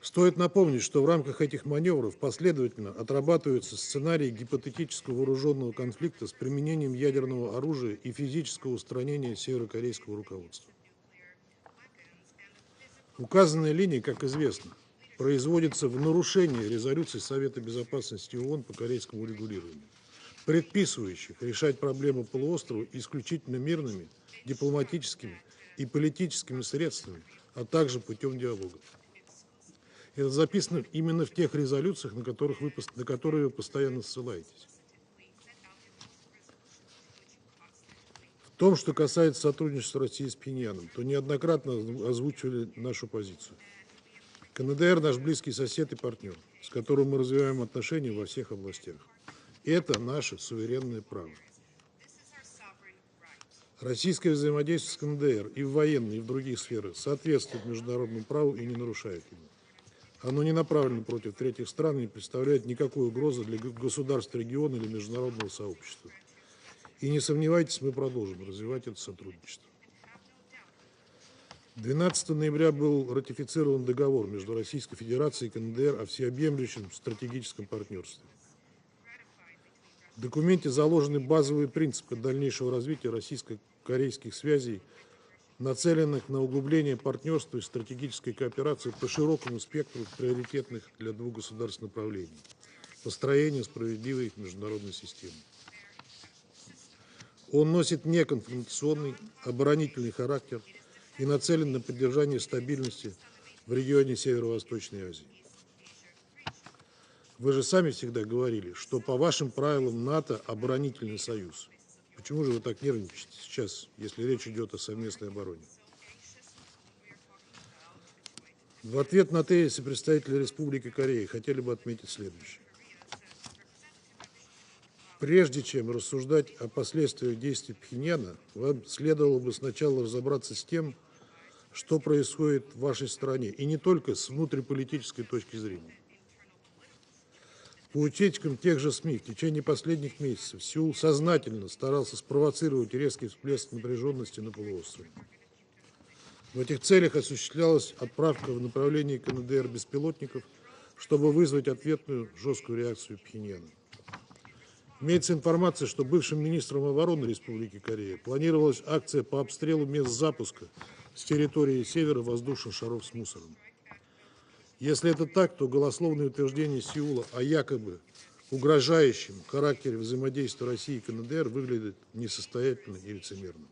Стоит напомнить, что в рамках этих маневров последовательно отрабатываются сценарии гипотетического вооруженного конфликта с применением ядерного оружия и физического устранения северокорейского руководства. Указанная линия, как известно, производится в нарушении резолюций Совета Безопасности ООН по корейскому урегулированию, предписывающих решать проблему полуострова исключительно мирными, дипломатическими и политическими средствами, а также путем диалога. Это записано именно в тех резолюциях, на которые вы постоянно ссылаетесь. В том, что касается сотрудничества России с Пхеньяном, то неоднократно озвучивали нашу позицию. КНДР – наш близкий сосед и партнер, с которым мы развиваем отношения во всех областях. Это наше суверенное право. Российское взаимодействие с КНДР и в военной, и в других сферах соответствует международному праву и не нарушает его. Оно не направлено против третьих стран и не представляет никакой угрозы для государств региона или международного сообщества. И не сомневайтесь, мы продолжим развивать это сотрудничество. 12 ноября был ратифицирован договор между Российской Федерацией и КНДР о всеобъемлющем стратегическом партнерстве. В документе заложены базовые принципы дальнейшего развития российско-корейских связей, нацеленных на углубление партнерства и стратегической кооперации по широкому спектру приоритетных для двух государств направлений, построение справедливой международной системы. Он носит неконфронтационный, оборонительный характер и нацелен на поддержание стабильности в регионе Северо-Восточной Азии. Вы же сами всегда говорили, что по вашим правилам НАТО – оборонительный союз. Почему же вы так нервничаете сейчас, если речь идет о совместной обороне? В ответ на тезисы представителя Республики Корея хотели бы отметить следующее. Прежде чем рассуждать о последствиях действий Пхеньяна, вам следовало бы сначала разобраться с тем, что происходит в вашей стране, и не только с внутриполитической точки зрения. По утечкам тех же СМИ в течение последних месяцев Сеул сознательно старался спровоцировать резкий всплеск напряженности на полуострове. В этих целях осуществлялась отправка в направлении КНДР беспилотников, чтобы вызвать ответную жесткую реакцию Пхеньяна. Имеется информация, что бывшим министром обороны Республики Корея планировалась акция по обстрелу мест запуска с территории севера воздушных шаров с мусором. Если это так, то голословные утверждения Сеула о якобы угрожающем характере взаимодействия России и КНДР выглядят несостоятельно и лицемерно.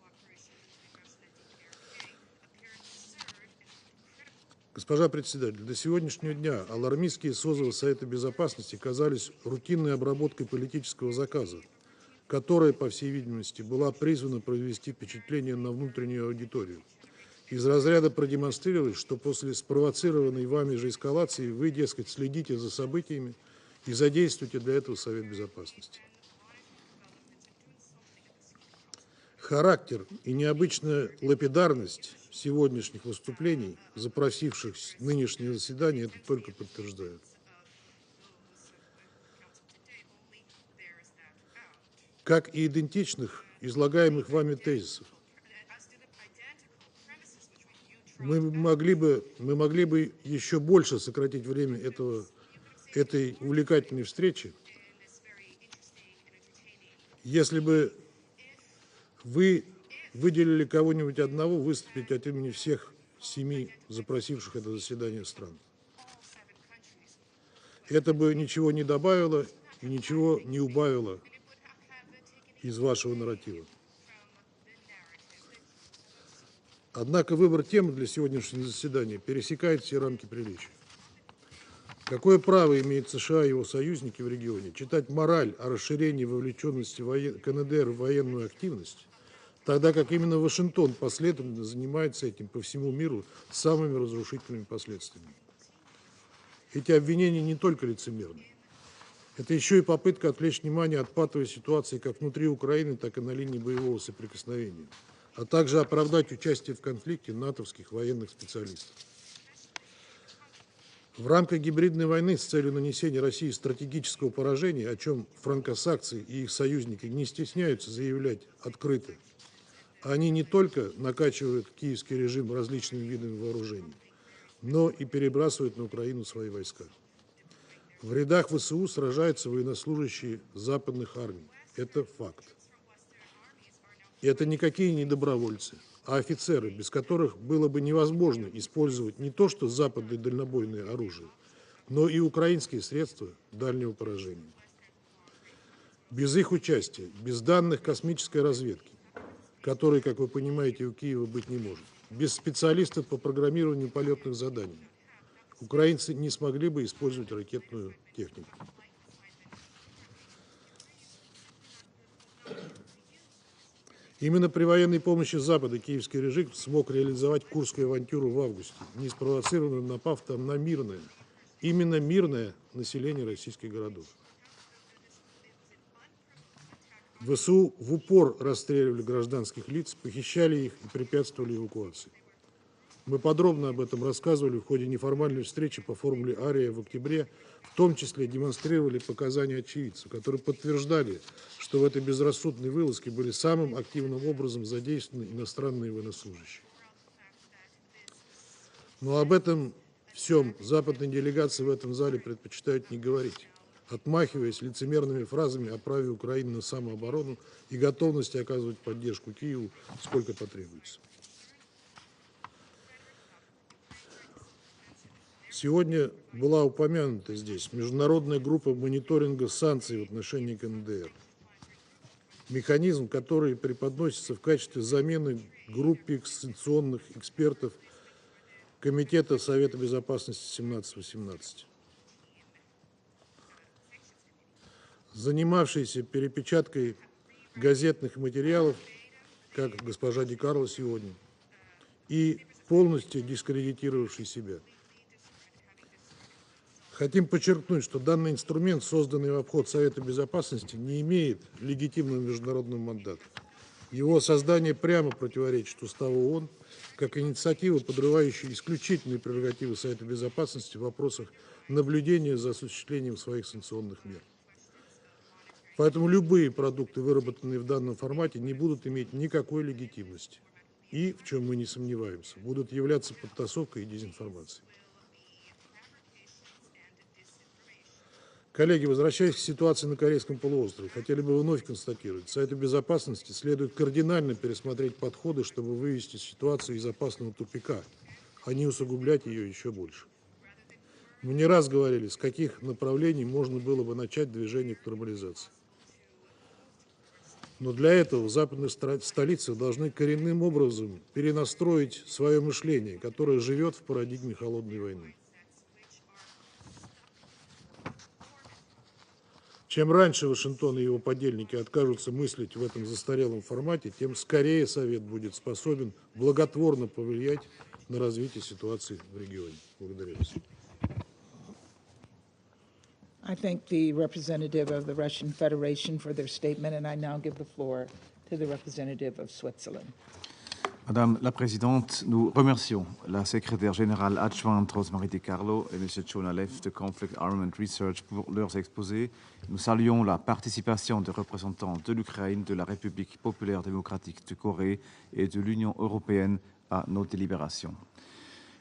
Госпожа председатель, до сегодняшнего дня алармистские созывы Совета Безопасности казались рутинной обработкой политического заказа, которая, по всей видимости, была призвана произвести впечатление на внутреннюю аудиторию. Из разряда продемонстрировать, что после спровоцированной вами же эскалации вы, дескать, следите за событиями и задействуйте для этого Совет Безопасности. Характер и необычная лапидарность сегодняшних выступлений, запросивших нынешнее заседание, это только подтверждают. Как и идентичных излагаемых вами тезисов. Мы могли бы еще больше сократить время этой увлекательной встречи, если бы вы выделили кого-нибудь одного выступить от имени всех 7 запросивших это заседание стран. Это бы ничего не добавило и ничего не убавило из вашего нарратива. Однако выбор темы для сегодняшнего заседания пересекает все рамки приличия. Какое право имеет США и его союзники в регионе читать мораль о расширении вовлеченности КНДР в военную активность, тогда как именно Вашингтон последовательно занимается этим по всему миру с самыми разрушительными последствиями? Эти обвинения не только лицемерны. Это еще и попытка отвлечь внимание от патовой ситуации как внутри Украины, так и на линии боевого соприкосновения, а также оправдать участие в конфликте натовских военных специалистов. В рамках гибридной войны с целью нанесения России стратегического поражения, о чем франкосаксы и их союзники не стесняются заявлять открыто, они не только накачивают киевский режим различными видами вооружений, но и перебрасывают на Украину свои войска. В рядах ВСУ сражаются военнослужащие западных армий. Это факт. И это никакие не добровольцы, а офицеры, без которых было бы невозможно использовать не то что западное дальнобойное оружие, но и украинские средства дальнего поражения. Без их участия, без данных космической разведки, которой, как вы понимаете, у Киева быть не может, без специалистов по программированию полетных заданий, украинцы не смогли бы использовать ракетную технику. Именно при военной помощи Запада киевский режим смог реализовать Курскую авантюру в августе, неспровоцированно напав там на мирное, именно мирное население российских городов. ВСУ в упор расстреливали гражданских лиц, похищали их и препятствовали эвакуации. Мы подробно об этом рассказывали в ходе неформальной встречи по формуле Ария в октябре, в том числе демонстрировали показания очевидцев, которые подтверждали, что в этой безрассудной вылазке были самым активным образом задействованы иностранные военнослужащие. Но об этом всем западные делегации в этом зале предпочитают не говорить, отмахиваясь лицемерными фразами о праве Украины на самооборону и готовности оказывать поддержку Киеву, сколько потребуется. Сегодня была упомянута здесь международная группа мониторинга санкций в отношении КНДР. Механизм, который преподносится в качестве замены группе санкционных экспертов Комитета Совета Безопасности 17-18, занимавшийся перепечаткой газетных материалов, как госпожа Ди Карло сегодня, и полностью дискредитировавший себя. Хотим подчеркнуть, что данный инструмент, созданный в обход Совета Безопасности, не имеет легитимного международного мандата. Его создание прямо противоречит Уставу ООН, как инициатива, подрывающая исключительные прерогативы Совета Безопасности в вопросах наблюдения за осуществлением своих санкционных мер. Поэтому любые продукты, выработанные в данном формате, не будут иметь никакой легитимности. и, в чем мы не сомневаемся, будут являться подтасовкой и дезинформацией. Коллеги, возвращаясь к ситуации на Корейском полуострове, хотели бы вновь констатировать, Совету Безопасности следует кардинально пересмотреть подходы, чтобы вывести ситуацию из опасного тупика, а не усугублять ее еще больше. Мы не раз говорили, с каких направлений можно было бы начать движение к нормализации. Но для этого в западных столицах должны коренным образом перенастроить свое мышление, которое живет в парадигме холодной войны. Чем раньше Вашингтон и его подельники откажутся мыслить в этом застарелом формате, тем скорее Совет будет способен благотворно повлиять на развитие ситуации в регионе. Благодарю вас. I thank the representative of the Russian Federation for their statement, and I now give the floor to the representative of Switzerland. Madame la Présidente, nous remercions la secrétaire générale adjointe Rosemary DiCarlo et M. Jonah Leff de Conflict Armament Research pour leurs exposés. Nous saluons la participation des représentants de l'Ukraine, de la République populaire démocratique de Corée et de l'Union européenne à nos délibérations.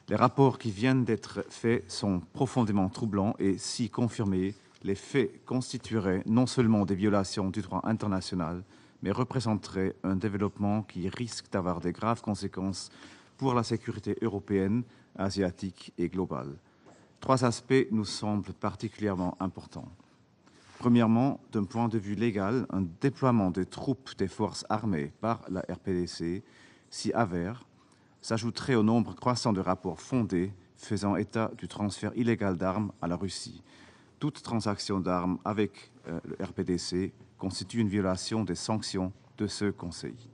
Les rapports qui viennent d'être faits sont profondément troublants et, si confirmés, les faits constitueraient non seulement des violations du droit international, mais représenteraient un développement qui risque d'avoir de graves conséquences pour la sécurité européenne, asiatique et globale. Trois aspects nous semblent particulièrement importants. Premièrement, d'un point de vue légal, un déploiement de troupes des forces armées par la RPDC, si avère, s'ajouterait au nombre croissant de rapports fondés faisant état du transfert illégal d'armes à la Russie. Toute transaction d'armes avec le RPDC constitue une violation des sanctions de ce Conseil.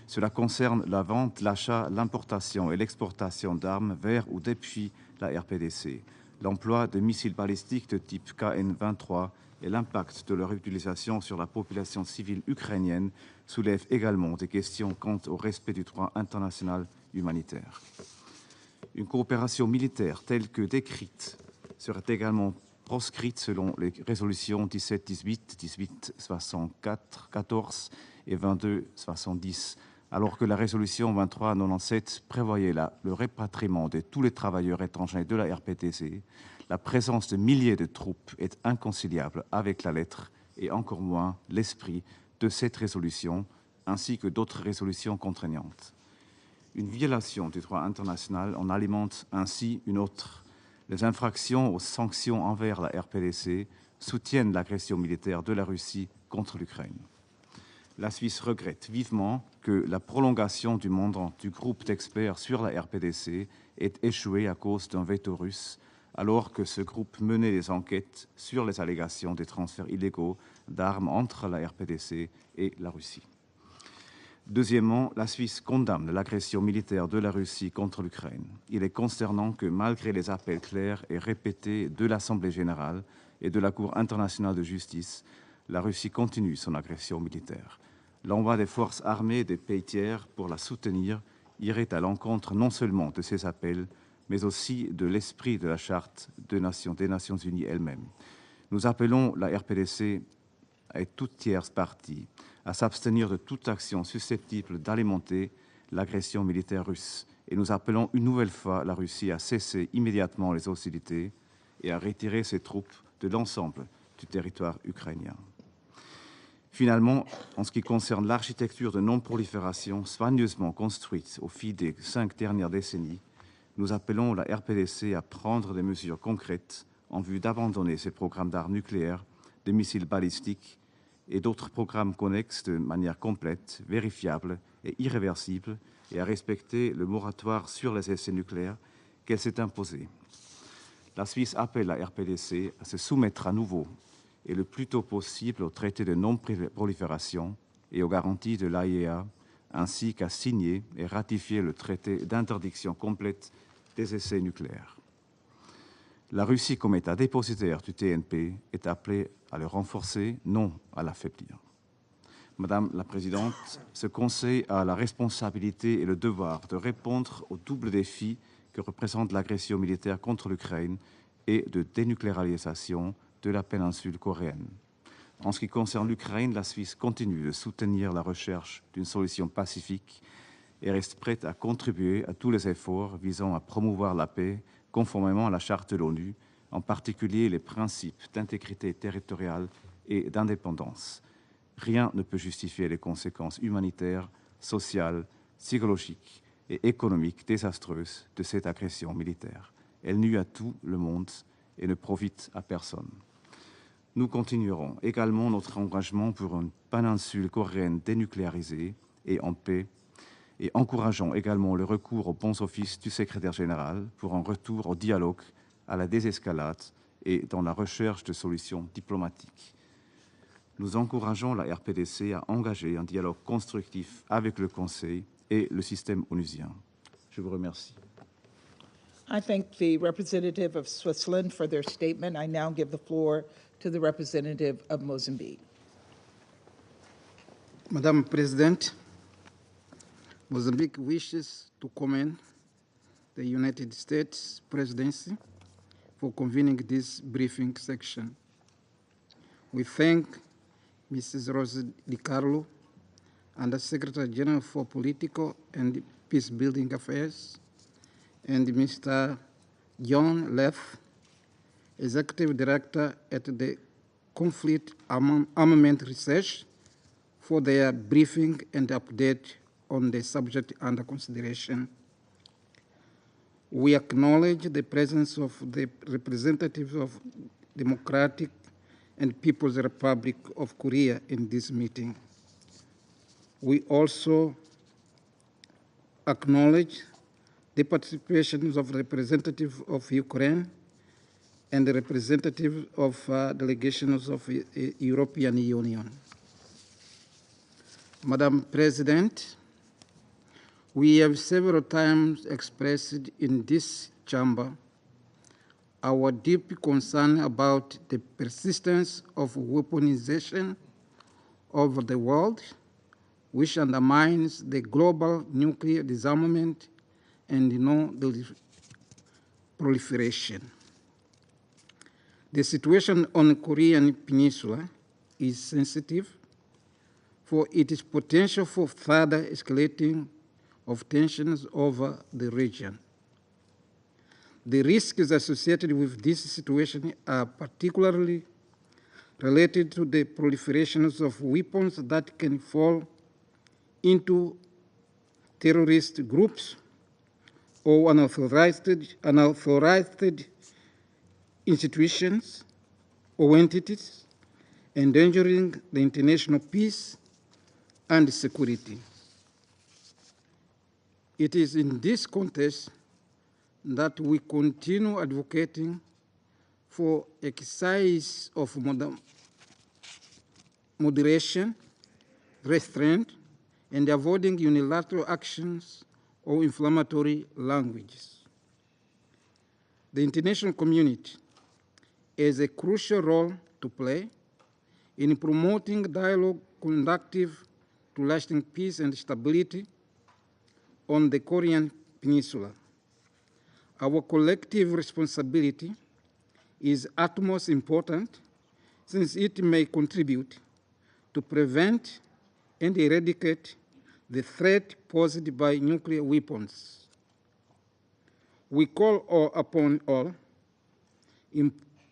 Cela concerne la vente, l'achat, l'importation et l'exportation d'armes vers ou depuis la RPDC, l'emploi de missiles balistiques de type KN-23 et l'impact de leur utilisation sur la population civile ukrainienne soulèvent également des questions quant au respect du droit international humanitaire. Une coopération militaire telle que décrite serait également proscrite selon les résolutions 17-18, 18-64-14 et 22-70, alors que la résolution 23-97 prévoyait le rapatriement de tous les travailleurs étrangers de la RPDC. La présence de milliers de troupes est inconciliable avec la lettre et encore moins l'esprit de cette résolution, ainsi que d'autres résolutions contraignantes. Une violation du droit international en alimente ainsi une autre. Les infractions aux sanctions envers la RPDC soutiennent l'agression militaire de la Russie contre l'Ukraine. La Suisse regrette vivement que la prolongation du mandat du groupe d'experts sur la RPDC ait échoué à cause d'un veto russe, alors que ce groupe menait des enquêtes sur les allégations des transferts illégaux d'armes entre la RPDC et la Russie. Deuxièmement, la Suisse condamne l'agression militaire de la Russie contre l'Ukraine. Il est consternant que, malgré les appels clairs et répétés de l'Assemblée générale et de la Cour internationale de justice, la Russie continue son agression militaire. L'envoi des forces armées des pays tiers pour la soutenir irait à l'encontre non seulement de ces appels, mais aussi de l'esprit de la Charte des Nations Unies elle-même. Nous appelons la RPDC et toute tierce partie à s'abstenir de toute action susceptible d'alimenter l'agression militaire russe. Et nous appelons une nouvelle fois la Russie à cesser immédiatement les hostilités et à retirer ses troupes de l'ensemble du territoire ukrainien. Finalement, en ce qui concerne l'architecture de non-prolifération soigneusement construite au fil des 5 dernières décennies, nous appelons la RPDC à prendre des mesures concrètes en vue d'abandonner ses programmes d'armes nucléaires, de missiles balistiques et d'autres programmes connexes de manière complète, vérifiable et irréversible, et à respecter le moratoire sur les essais nucléaires qu'elle s'est imposé. La Suisse appelle la RPDC à se soumettre à nouveau et le plus tôt possible au traité de non-prolifération et aux garanties de l'AIEA, ainsi qu'à signer et ratifier le traité d'interdiction complète des essais nucléaires. La Russie, comme État dépositaire du TNP, est appelée à le renforcer, non à l'affaiblir. Madame la Présidente, ce Conseil a la responsabilité et le devoir de répondre au double défi que représente l'agression militaire contre l'Ukraine et de dénucléarisation de la péninsule coréenne. En ce qui concerne l'Ukraine, la Suisse continue de soutenir la recherche d'une solution pacifique et reste prête à contribuer à tous les efforts visant à promouvoir la paix conformément à la Charte de l'ONU, en particulier les principes d'intégrité territoriale et d'indépendance. Rien ne peut justifier les conséquences humanitaires, sociales, psychologiques et économiques désastreuses de cette agression militaire. Elle nuit à tout le monde et ne profite à personne. Nous continuerons également notre engagement pour une péninsule coréenne dénucléarisée et en paix, et encourageons également le recours aux bons offices du secrétaire général pour un retour au dialogue, à la désescalade et dans la recherche de solutions diplomatiques. Nous encourageons la RPDC à engager un dialogue constructif avec le Conseil et le système onusien. Je vous remercie. I thank the representative of Switzerland for their statement. I now give the floor to the representative of Mozambique. Madam President, Mozambique wishes to commend the United States Presidency for convening this briefing section. We thank Mrs. Rosa DiCarlo and the Secretary General for Political and Peace-Building Affairs, and Mr. John Leff, Executive Director at the Conflict Armament Research, for their briefing and update on the subject under consideration. We acknowledge the presence of the representatives of Democratic and People's Republic of Korea in this meeting. We also acknowledge the participation of representatives of Ukraine and the representatives of delegations of the European Union. Madam President, we have several times expressed in this chamber our deep concern about the persistence of weaponization of the world, which undermines the global nuclear disarmament and non-proliferation. The situation on the Korean Peninsula is sensitive for its potential for further escalating of tensions over the region. The risks associated with this situation are particularly related to the proliferations of weapons that can fall into terrorist groups or unauthorized institutions or entities, endangering the international peace and security. It is in this context that we continue advocating for exercise of moderation, restraint, and avoiding unilateral actions or inflammatory languages. The international community has a crucial role to play in promoting dialogue conducive to lasting peace and stability on the Korean Peninsula. Our collective responsibility is utmost important since it may contribute to prevent and eradicate the threat posed by nuclear weapons. We call upon all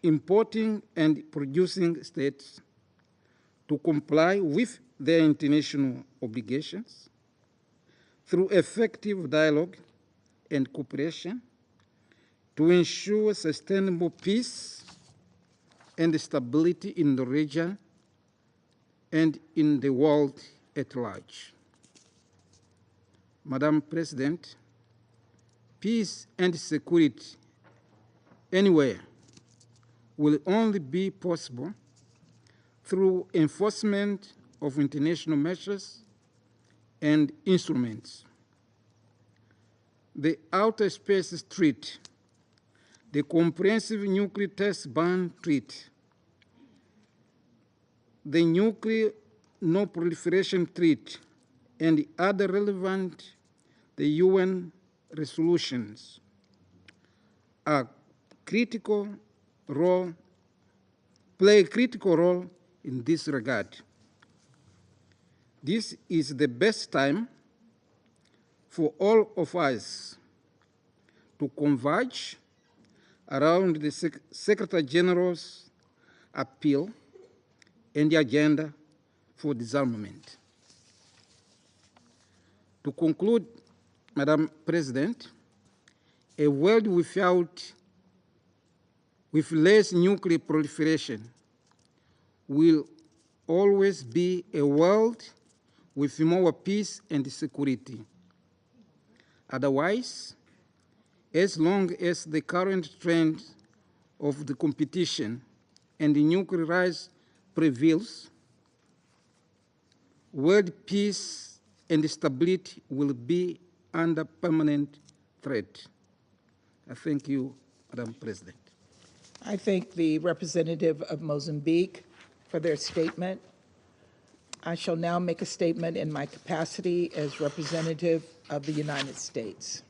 importing and producing states to comply with their international obligations through effective dialogue and cooperation to ensure sustainable peace and stability in the region and in the world at large. Madam President, peace and security anywhere will only be possible through enforcement of international measures and instruments. The Outer Space Treaty, the Comprehensive Nuclear Test Ban Treaty, the Nuclear Non-Proliferation Treaty, and other relevant UN resolutions play a critical role in this regard. This is the best time for all of us to converge around the Secretary General's appeal and the agenda for disarmament. To conclude, Madam President, a world with less nuclear proliferation will always be a world with more peace and security. Otherwise, as long as the current trend of the competition and the nuclear rise prevails, world peace and stability will be under permanent threat. I thank you, Madam President. I thank the representative of Mozambique for their statement. I shall now make a statement in my capacity as representative of the United States.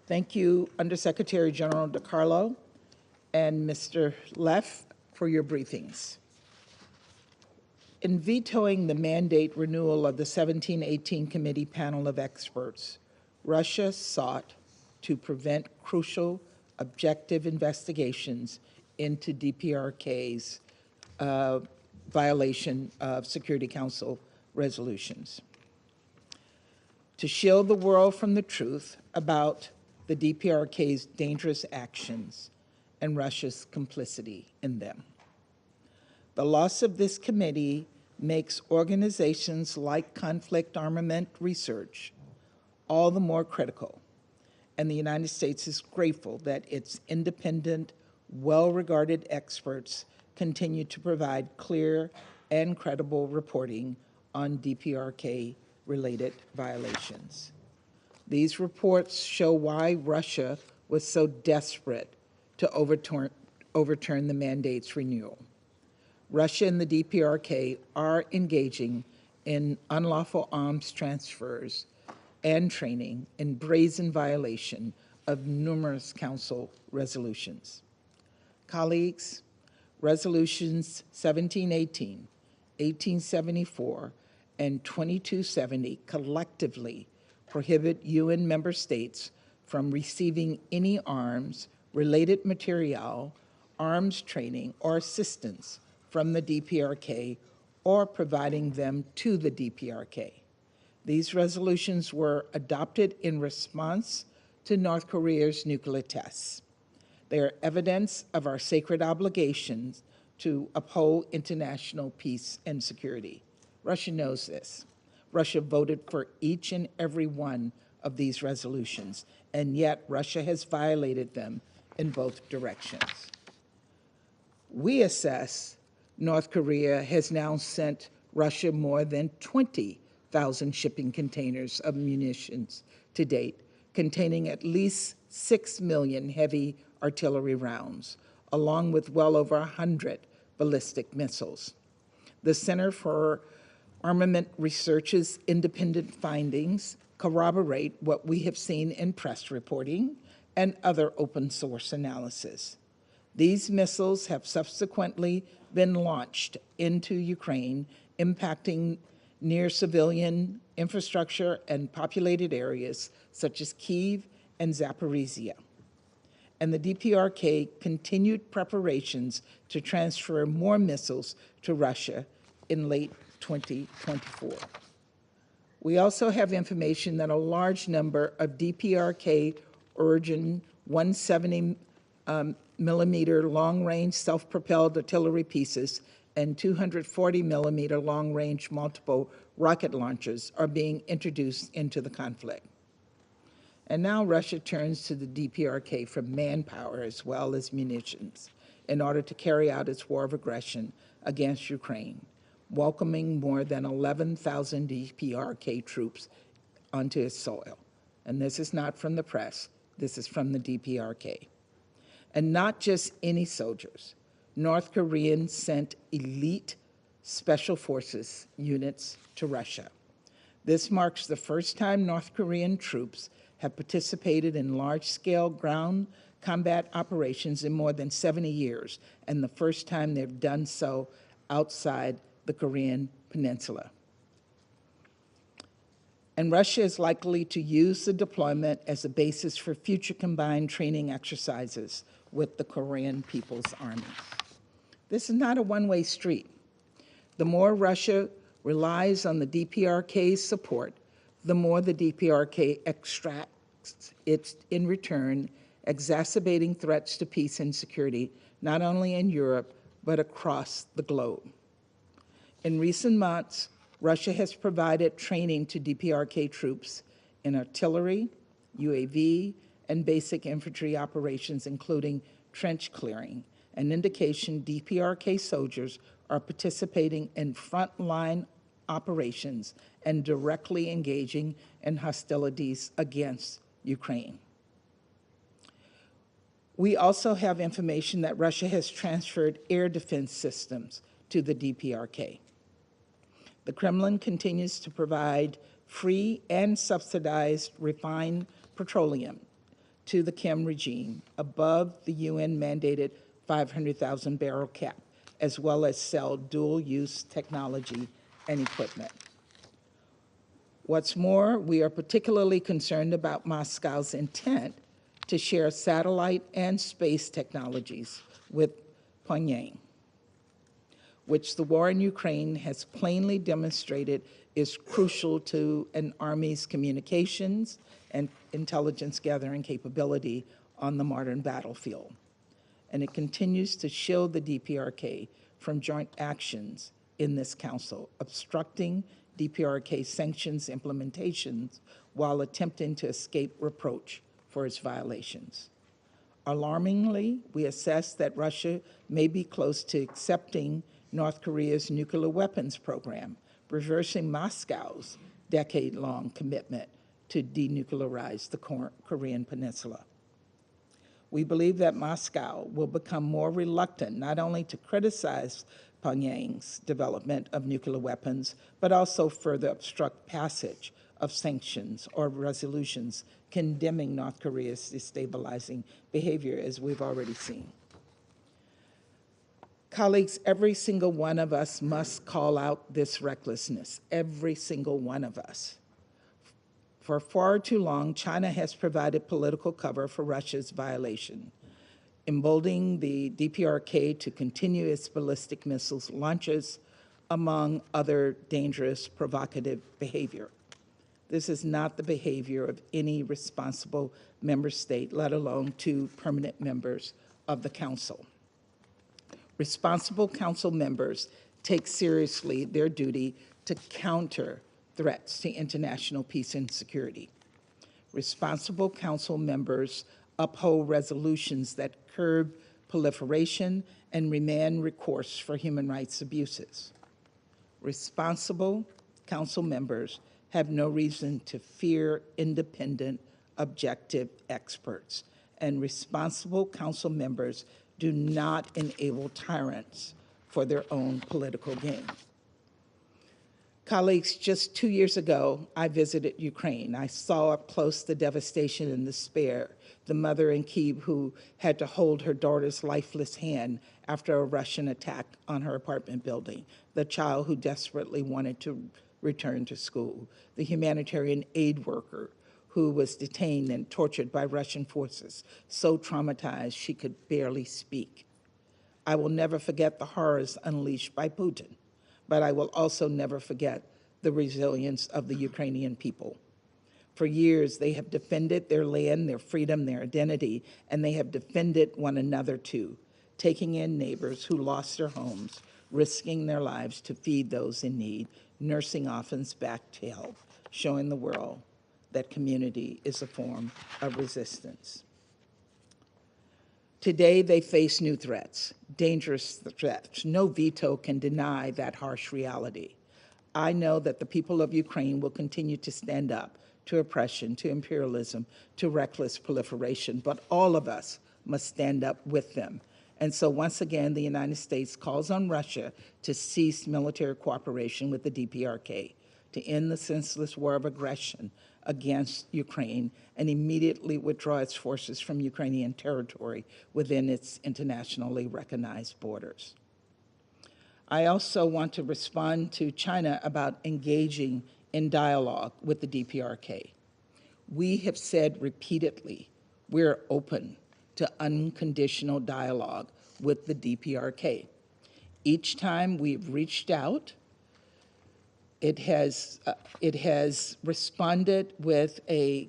Thank you, Undersecretary General DiCarlo and Mr. Leff, for your briefings. In vetoing the mandate renewal of the 1718 Committee panel of experts, Russia sought to prevent crucial objective investigations into DPRK's violation of Security Council resolutions. To shield the world from the truth about the DPRK's dangerous actions and Russia's complicity in them. The loss of this committee makes organizations like conflict armament research all the more critical, and the United States is grateful that its independent, well-regarded experts continue to provide clear and credible reporting on DPRK-related violations. These reports show why Russia was so desperate to overturn the mandate's renewal. Russia and the DPRK are engaging in unlawful arms transfers and training in brazen violation of numerous Council resolutions. Colleagues, resolutions 1718, 1874, and 2270 collectively prohibit UN member states from receiving any arms, related material, arms training, or assistance from the DPRK or providing them to the DPRK. These resolutions were adopted in response to North Korea's nuclear tests. They are evidence of our sacred obligations to uphold international peace and security. Russia knows this. Russia voted for each and every one of these resolutions, and yet Russia has violated them in both directions. We assess North Korea has now sent Russia more than 20,000 shipping containers of munitions to date, containing at least 6 million heavy artillery rounds, along with well over 100 ballistic missiles. The Center for Armament Research's independent findings corroborate what we have seen in press reporting and other open source analysis. These missiles have subsequently been launched into Ukraine, impacting near civilian infrastructure and populated areas such as Kyiv and Zaporizhia. And the DPRK continued preparations to transfer more missiles to Russia in late 2024. We also have information that a large number of DPRK Origin 170 millimeter long-range self-propelled artillery pieces and 240 millimeter long-range multiple rocket launchers are being introduced into the conflict. And now Russia turns to the DPRK for manpower as well as munitions in order to carry out its war of aggression against Ukraine, welcoming more than 11,000 DPRK troops onto its soil. And this is not from the press, this is from the DPRK. And not just any soldiers. North Koreans sent elite special forces units to Russia. This marks the first time North Korean troops have participated in large-scale ground combat operations in more than 70 years, and the first time they've done so outside the Korean Peninsula. And Russia is likely to use the deployment as a basis for future combined training exercises with the Korean People's Army. This is not a one-way street. The more Russia relies on the DPRK's support, the more the DPRK extracts it in return, exacerbating threats to peace and security, not only in Europe, but across the globe. In recent months, Russia has provided training to DPRK troops in artillery, UAV, and basic infantry operations, including trench clearing, an indication DPRK soldiers are participating in frontline operations and directly engaging in hostilities against Ukraine. We also have information that Russia has transferred air defense systems to the DPRK. The Kremlin continues to provide free and subsidized refined petroleum to the Kim regime above the UN-mandated 500,000 barrel cap, as well as sell dual-use technology and equipment. What's more, we are particularly concerned about Moscow's intent to share satellite and space technologies with Pyongyang, which the war in Ukraine has plainly demonstrated is crucial to an army's communications and intelligence gathering capability on the modern battlefield. And it continues to shield the DPRK from joint actions in this council, obstructing DPRK sanctions implementations while attempting to escape reproach for its violations. Alarmingly, we assess that Russia may be close to accepting North Korea's nuclear weapons program, reversing Moscow's decade-long commitment to denuclearize the Korean Peninsula. We believe that Moscow will become more reluctant not only to criticize Pyongyang's development of nuclear weapons, but also further obstruct passage of sanctions or resolutions condemning North Korea's destabilizing behavior, as we've already seen. Colleagues, every single one of us must call out this recklessness, every single one of us. For far too long, China has provided political cover for Russia's violation, emboldening the DPRK to continue its ballistic missiles launches, among other dangerous, provocative behavior. This is not the behavior of any responsible member state, let alone two permanent members of the Council. Responsible Council members take seriously their duty to counter threats to international peace and security. Responsible Council members uphold resolutions that curb proliferation and remand recourse for human rights abuses. Responsible Council members have no reason to fear independent, objective experts, and responsible Council members do not enable tyrants for their own political gain. Colleagues, just 2 years ago, I visited Ukraine. I saw up close the devastation and despair, the mother in Kyiv who had to hold her daughter's lifeless hand after a Russian attack on her apartment building, the child who desperately wanted to return to school, the humanitarian aid worker who was detained and tortured by Russian forces, so traumatized she could barely speak. I will never forget the horrors unleashed by Putin, but I will also never forget the resilience of the Ukrainian people. For years, they have defended their land, their freedom, their identity, and they have defended one another too, taking in neighbors who lost their homes, risking their lives to feed those in need, nursing orphans back to health, showing the world that community is a form of resistance. Today, they face new threats, dangerous threats. No veto can deny that harsh reality. I know that the people of Ukraine will continue to stand up to oppression, to imperialism, to reckless proliferation, but all of us must stand up with them. And so once again, the United States calls on Russia to cease military cooperation with the DPRK, to end the senseless war of aggression against Ukraine and immediately withdraw its forces from Ukrainian territory within its internationally recognized borders. I also want to respond to China about engaging in dialogue with the DPRK. We have said repeatedly, we're open to unconditional dialogue with the DPRK. Each time we've reached out, it has responded with a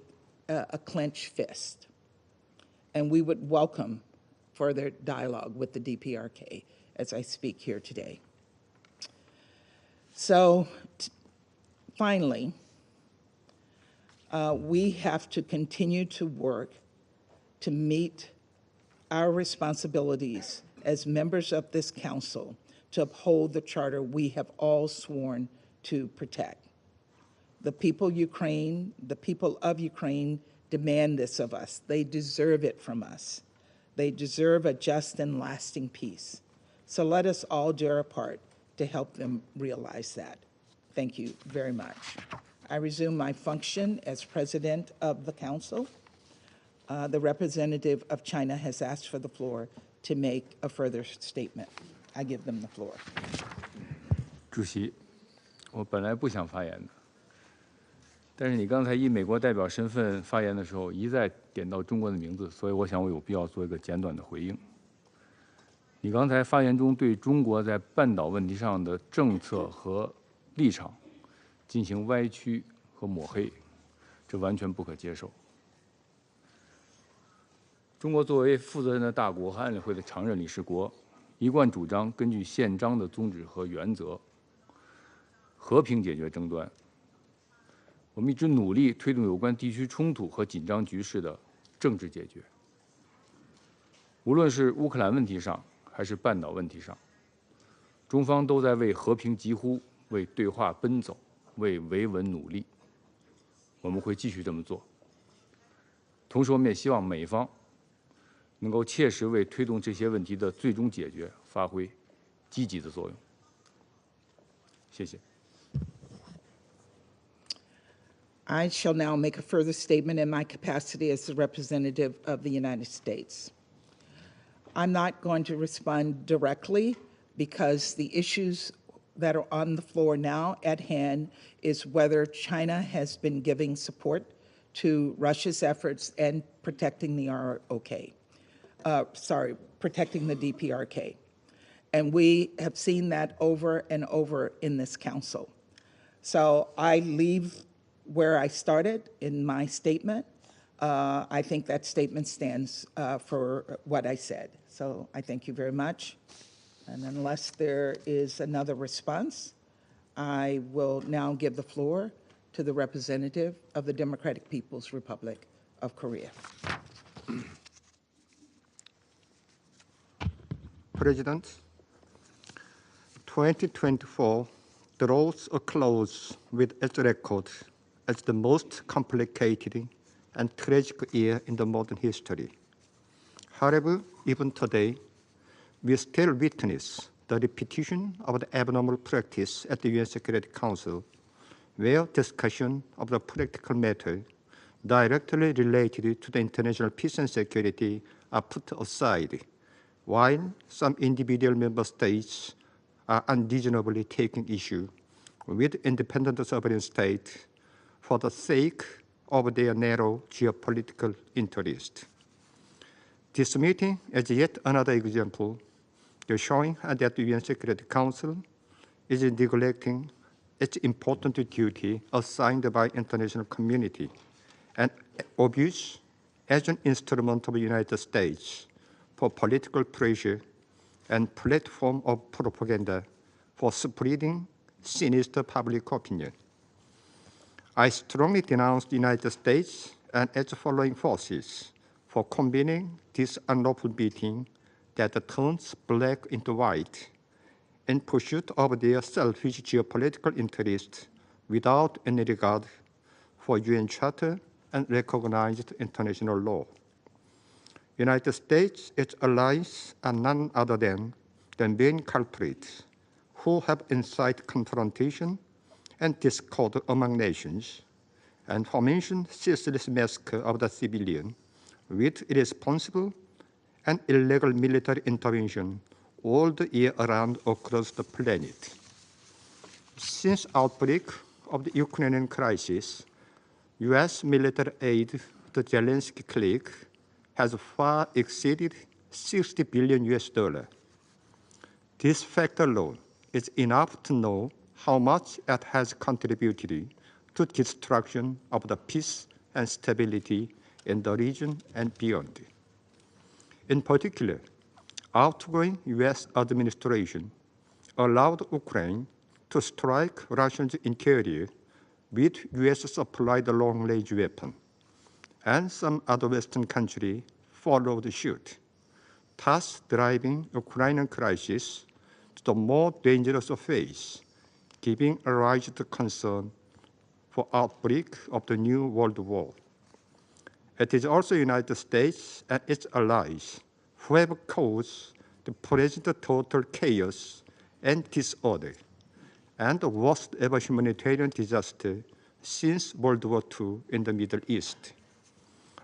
clenched fist. And we would welcome further dialogue with the DPRK as I speak here today. So finally, we have to continue to work to meet our responsibilities as members of this council to uphold the charter we have all sworn to protect. The people of Ukraine demand this of us. They deserve it from us. They deserve a just and lasting peace. So let us all do our part to help them realize that. Thank you very much. I resume my function as president of the council. The representative of China has asked for the floor to make a further statement. I give them the floor. 主席，我本来不想发言的，但是你刚才以美国代表身份发言的时候，一再点到中国的名字，所以我想我有必要做一个简短的回应。你刚才发言中对中国在半岛问题上的政策和立场进行歪曲和抹黑，这完全不可接受。中国作为负责任的大国和安理会的常任理事国，一贯主张根据宪章的宗旨和原则，和平解决争端。我们一直努力推动有关地区冲突和紧张局势的政治解决。无论是乌克兰问题上，还是半岛问题上，中方都在为和平疾呼，为对话奔走，为维稳努力。我们会继续这么做。同时，我们也希望美方能够切实为推动这些问题的最终解决发挥积极的作用。谢谢。I shall now make a further statement in my capacity as the representative of the United States. I'm not going to respond directly because the issues that are on the floor now at hand is whether China has been giving support to Russia's efforts and protecting the ROK. Protecting the DPRK. And we have seen that over and over in this council. So I leave where I started in my statement. I think that statement stands for what I said. So I thank you very much. And unless there is another response, I will now give the floor to the representative of the Democratic People's Republic of Korea. President, 2024 draws a close with its record as the most complicated and tragic year in the modern history. However, even today, we still witness the repetition of the abnormal practice at the UN Security Council, where discussion of the practical matter directly related to the international peace and security are put aside, while some individual member states are unreasonably taking issue with independent sovereign state for the sake of their narrow geopolitical interest. This meeting is yet another example showing that the UN Security Council is neglecting its important duty assigned by international community and abuse as an instrument of the United States for political pressure and platform of propaganda for spreading sinister public opinion. I strongly denounce the United States and its following forces for convening this unlawful meeting that turns black into white in pursuit of their selfish geopolitical interests without any regard for UN Charter and recognized international law. United States, its allies are none other than the main culprits who have incited confrontation and discord among nations and formation ceaseless massacre of the civilian with irresponsible and illegal military intervention all the year around across the planet. Since outbreak of the Ukrainian crisis, U.S. military aid to the Zelensky clique has far exceeded $60 billion. This fact alone is enough to know how much it has contributed to destruction of the peace and stability in the region and beyond. In particular, outgoing U.S. administration allowed Ukraine to strike Russia's interior with U.S.-supplied long-range weapons, and some other Western countries followed suit, thus driving the Ukrainian crisis to the more dangerous phase, giving rise to concern for outbreak of the new World War. It is also the United States and its allies who have caused the present total chaos and disorder, and the worst ever humanitarian disaster since World War II in the Middle East.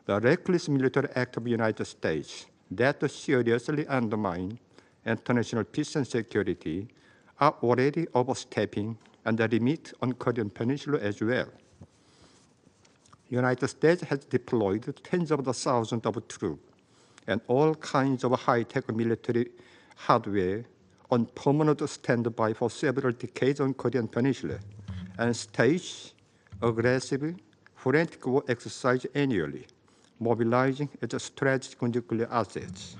The reckless military act of the United States that seriously undermine international peace and security are already overstepping and the limit on Korean Peninsula as well. The United States has deployed tens of thousands of troops and all kinds of high-tech military hardware on permanent standby for several decades on Korean Peninsula and staged aggressive, frantic war exercise annually, mobilizing its strategic nuclear assets.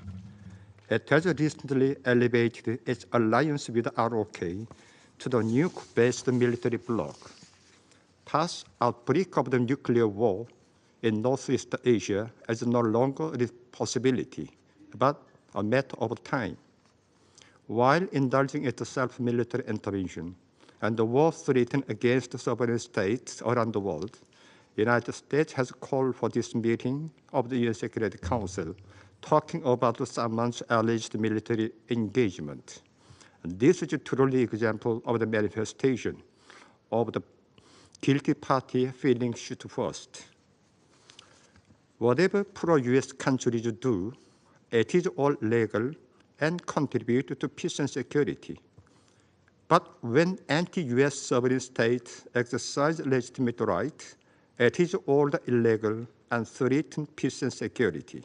It has recently elevated its alliance with ROK to the nuke-based military bloc. Thus, outbreak of the nuclear war in Northeast Asia is no longer a possibility, but a matter of time. While indulging itself military intervention and the war threatened against sovereign states around the world, the United States has called for this meeting of the UN Security Council, talking about someone's alleged military engagement. And this is truly an example of the manifestation of the guilty party feeling shoot first. Whatever pro-US countries do, it is all legal and contribute to peace and security. But when anti-US sovereign states exercise legitimate right, it is all illegal and threaten peace and security.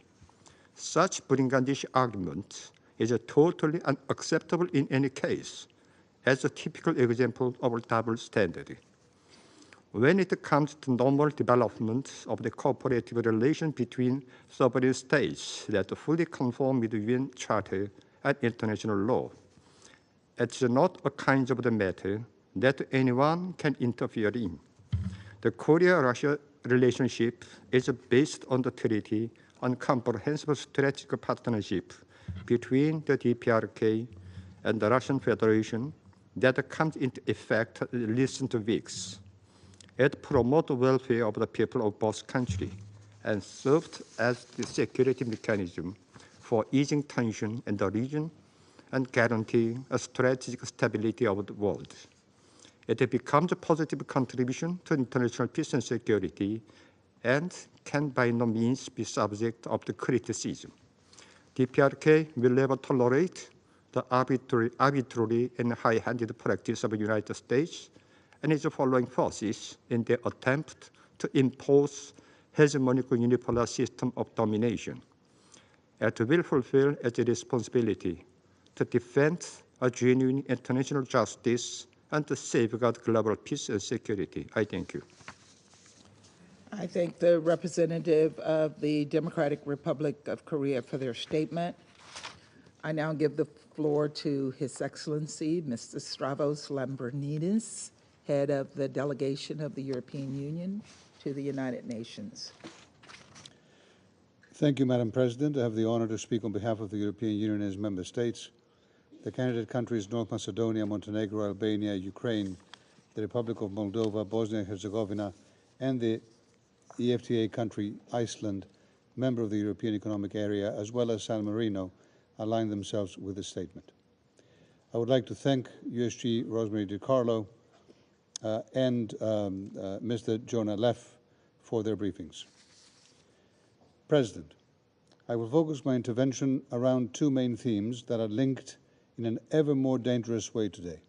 Such brigandage argument is totally unacceptable in any case, as a typical example of a double standard. When it comes to normal development of the cooperative relation between sovereign states that fully conform with the UN Charter and international law, it's not a kind of the matter that anyone can interfere in. The Korea-Russia relationship is based on the treaty on comprehensive strategic partnership between the DPRK and the Russian Federation that comes into effect in recent weeks. It promotes the welfare of the people of both countries and served as the security mechanism for easing tension in the region and guaranteeing a strategic stability of the world. It becomes a positive contribution to international peace and security and can by no means be subject of the criticism. DPRK will never tolerate the arbitrary and high-handed practice of the United States and its following forces in their attempt to impose hegemonic unipolar system of domination. It will fulfill its responsibility to defend a genuine international justice and to safeguard global peace and security. I thank you. I thank the representative of the Democratic Republic of Korea for their statement. I now give the floor to His Excellency, Mr. Stavros Lambrinidis, head of the delegation of the European Union to the United Nations. Thank you, Madam President. I have the honor to speak on behalf of the European Union and its member states, the candidate countries North Macedonia, Montenegro, Albania, Ukraine, the Republic of Moldova, Bosnia and Herzegovina, and the EFTA country Iceland, member of the European Economic Area, as well as San Marino, align themselves with this statement. I would like to thank USG Rosemary DiCarlo and Mr. Jonah Leff for their briefings. President, I will focus my intervention around two main themes that are linked in an ever more dangerous way today.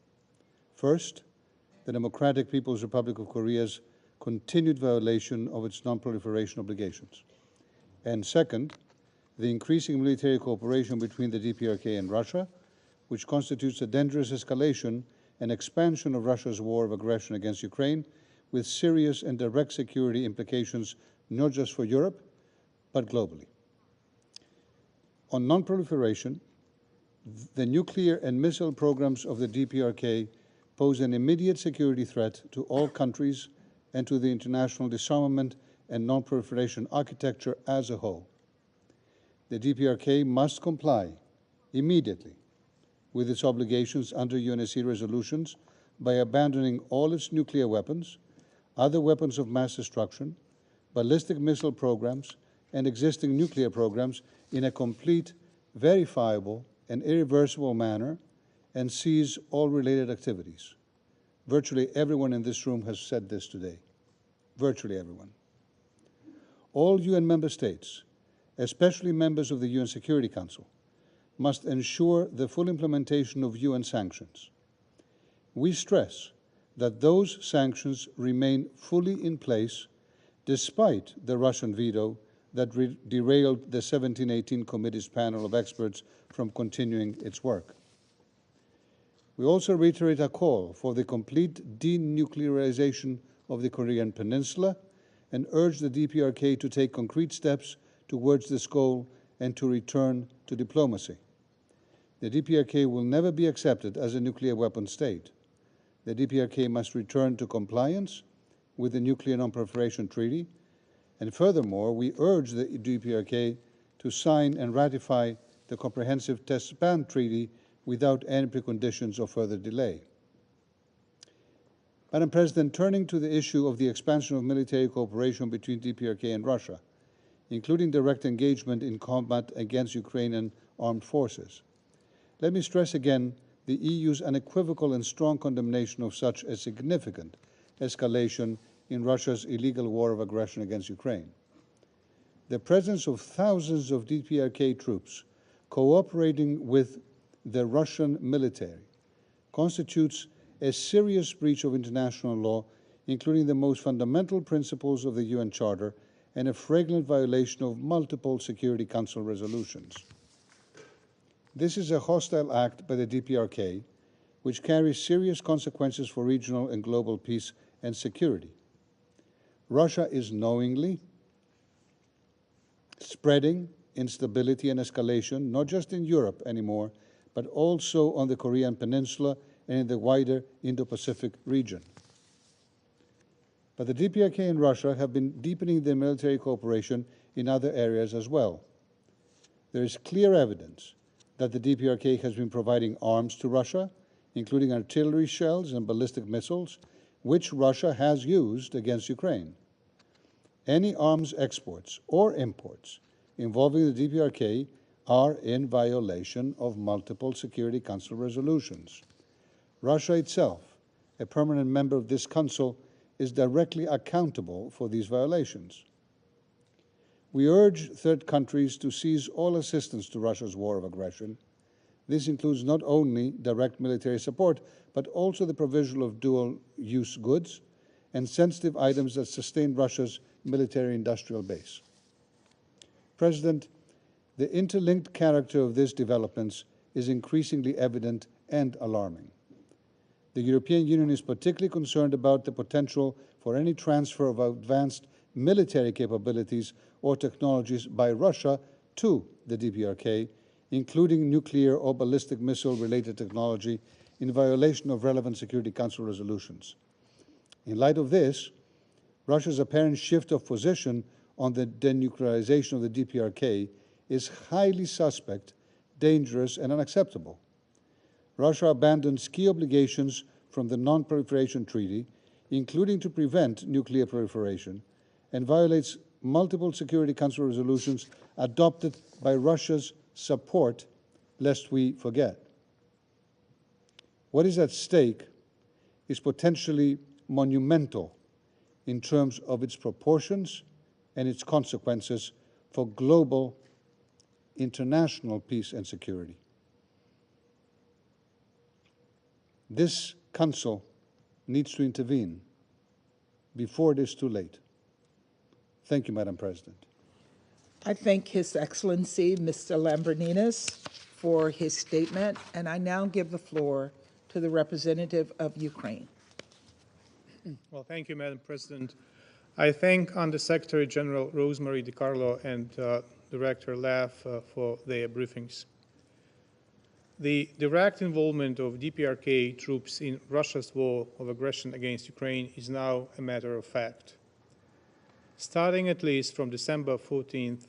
First, the Democratic People's Republic of Korea's continued violation of its non-proliferation obligations. And second, the increasing military cooperation between the DPRK and Russia, which constitutes a dangerous escalation and expansion of Russia's war of aggression against Ukraine, with serious and direct security implications not just for Europe, but globally. On non-proliferation, the nuclear and missile programs of the DPRK pose an immediate security threat to all countries and to the international disarmament and non-proliferation architecture as a whole. The DPRK must comply immediately with its obligations under UNSC resolutions by abandoning all its nuclear weapons, other weapons of mass destruction, ballistic missile programs, and existing nuclear programs in a complete, verifiable, and irreversible manner, and cease all related activities. Virtually everyone in this room has said this today. Virtually everyone. All UN member states, especially members of the UN Security Council, must ensure the full implementation of UN sanctions. We stress that those sanctions remain fully in place despite the Russian veto that derailed the 1718 Committee's panel of experts from continuing its work. We also reiterate a call for the complete denuclearization of the Korean Peninsula and urge the DPRK to take concrete steps towards this goal and to return to diplomacy. The DPRK will never be accepted as a nuclear weapon state. The DPRK must return to compliance with the Nuclear Non-Proliferation Treaty, and furthermore, we urge the DPRK to sign and ratify the Comprehensive Test Ban Treaty without any preconditions or further delay. Madam President, turning to the issue of the expansion of military cooperation between DPRK and Russia, including direct engagement in combat against Ukrainian armed forces, let me stress again the EU's unequivocal and strong condemnation of such a significant escalation in Russia's illegal war of aggression against Ukraine. The presence of thousands of DPRK troops cooperating with the Russian military constitutes a serious breach of international law, including the most fundamental principles of the UN Charter, and a flagrant violation of multiple Security Council resolutions. This is a hostile act by the DPRK, which carries serious consequences for regional and global peace and security. Russia is knowingly spreading instability and escalation, not just in Europe anymore, but also on the Korean Peninsula and in the wider Indo-Pacific region. But the DPRK and Russia have been deepening their military cooperation in other areas as well. There is clear evidence that the DPRK has been providing arms to Russia, including artillery shells and ballistic missiles, which Russia has used against Ukraine. Any arms exports or imports involving the DPRK are in violation of multiple Security Council resolutions. Russia itself, a permanent member of this Council, is directly accountable for these violations. We urge third countries to cease all assistance to Russia's war of aggression. This includes not only direct military support, but also the provision of dual-use goods and sensitive items that sustain Russia's military-industrial base. President, the interlinked character of these developments is increasingly evident and alarming. The European Union is particularly concerned about the potential for any transfer of advanced military capabilities or technologies by Russia to the DPRK, including nuclear or ballistic missile-related technology, in violation of relevant Security Council resolutions. In light of this, Russia's apparent shift of position on the denuclearization of the DPRK is highly suspect, dangerous, and unacceptable. Russia abandons key obligations from the Non-Proliferation Treaty, including to prevent nuclear proliferation, and violates multiple Security Council resolutions adopted by Russia's support, lest we forget. What is at stake is potentially monumental in terms of its proportions and its consequences for global, international peace and security. This Council needs to intervene before it is too late. Thank you, Madam President. I thank His Excellency, Mr. Lambrinides, for his statement, and I now give the floor to the representative of Ukraine. Well, thank you, Madam President. I thank Under-Secretary General Rosemary DiCarlo and Director Leff for their briefings. The direct involvement of DPRK troops in Russia's war of aggression against Ukraine is now a matter of fact. Starting at least from December 14th,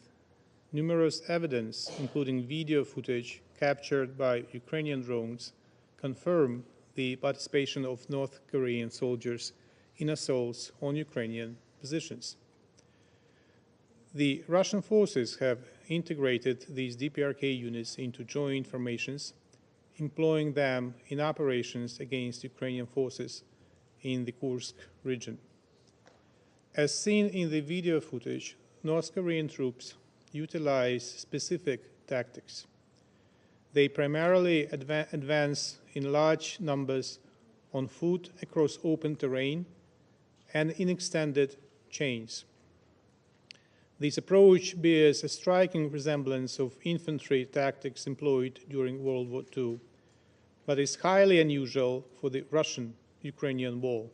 numerous evidence, including video footage captured by Ukrainian drones, confirm the participation of North Korean soldiers in assaults on Ukrainian positions. The Russian forces have integrated these DPRK units into joint formations, employing them in operations against Ukrainian forces in the Kursk region. As seen in the video footage, North Korean troops utilize specific tactics. They primarily advance in large numbers on foot across open terrain and in extended chains. This approach bears a striking resemblance of infantry tactics employed during World War II, but is highly unusual for the Russian-Ukrainian war.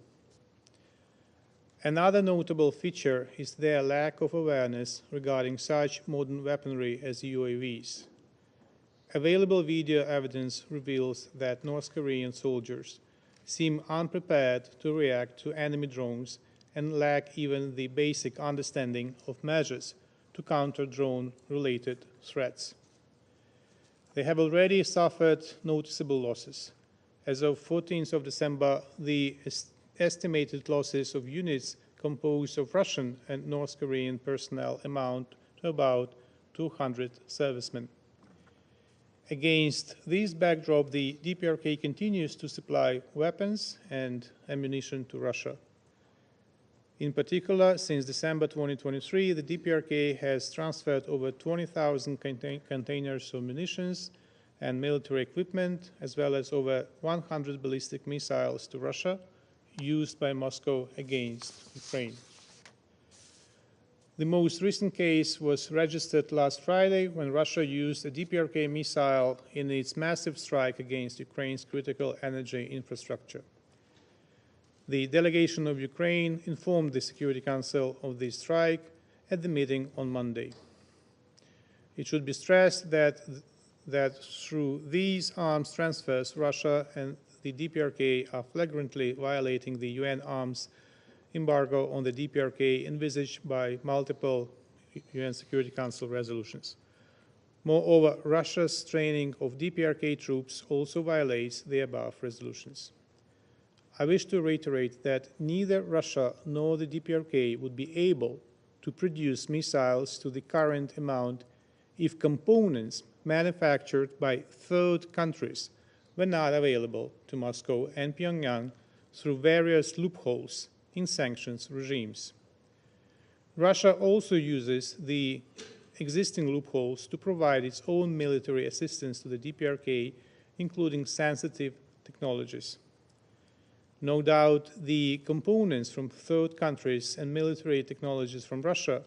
Another notable feature is their lack of awareness regarding such modern weaponry as UAVs. Available video evidence reveals that North Korean soldiers seem unprepared to react to enemy drones and lack even the basic understanding of measures to counter drone-related threats. They have already suffered noticeable losses. As of 14th of December, the estimated losses of units composed of Russian and North Korean personnel amount to about 200 servicemen. Against this backdrop, the DPRK continues to supply weapons and ammunition to Russia. In particular, since December 2023, the DPRK has transferred over 20,000 containers of munitions and military equipment, as well as over 100 ballistic missiles to Russia, used by Moscow against Ukraine. The most recent case was registered last Friday when Russia used a DPRK missile in its massive strike against Ukraine's critical energy infrastructure. The delegation of Ukraine informed the Security Council of this strike at the meeting on Monday. It should be stressed that through these arms transfers, Russia and the DPRK are flagrantly violating the UN arms embargo on the DPRK envisaged by multiple UN Security Council resolutions. Moreover, Russia's training of DPRK troops also violates the above resolutions. I wish to reiterate that neither Russia nor the DPRK would be able to produce missiles to the current amount if components manufactured by third countries were not available to Moscow and Pyongyang through various loopholes in sanctions regimes. Russia also uses the existing loopholes to provide its own military assistance to the DPRK, including sensitive technologies. No doubt, the components from third countries and military technologies from Russia,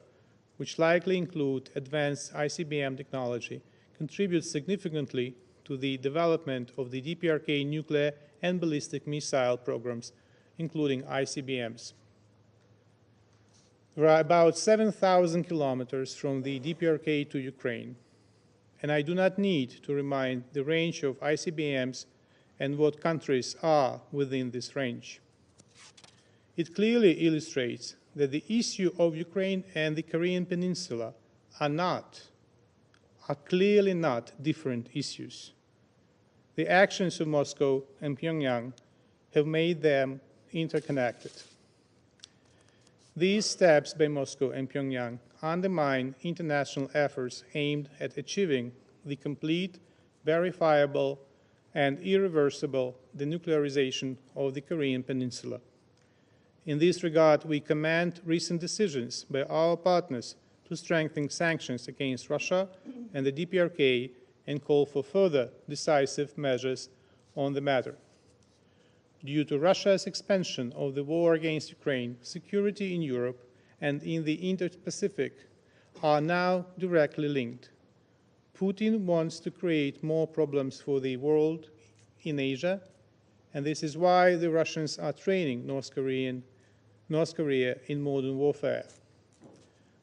which likely include advanced ICBM technology, contribute significantly to the development of the DPRK nuclear and ballistic missile programs, including ICBMs. There are about 7,000 kilometers from the DPRK to Ukraine, and I do not need to remind the range of ICBMs and what countries are within this range. It clearly illustrates that the issue of Ukraine and the Korean Peninsula are clearly not different issues. The actions of Moscow and Pyongyang have made them interconnected. These steps by Moscow and Pyongyang undermine international efforts aimed at achieving the complete, verifiable, and irreversible denuclearization of the Korean Peninsula. In this regard, we commend recent decisions by our partners to strengthen sanctions against Russia and the DPRK and call for further decisive measures on the matter. Due to Russia's expansion of the war against Ukraine, security in Europe and in the Indo-Pacific are now directly linked. Putin wants to create more problems for the world in Asia, and this is why the Russians are training North Korea in modern warfare.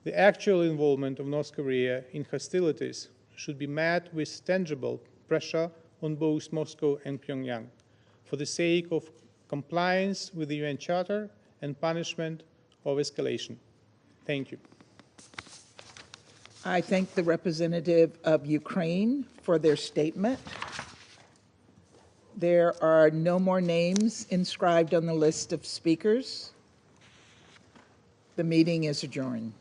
The actual involvement of North Korea in hostilities should be met with tangible pressure on both Moscow and Pyongyang for the sake of compliance with the UN Charter and punishment of escalation. Thank you. I thank the representative of Ukraine for their statement. There are no more names inscribed on the list of speakers. The meeting is adjourned.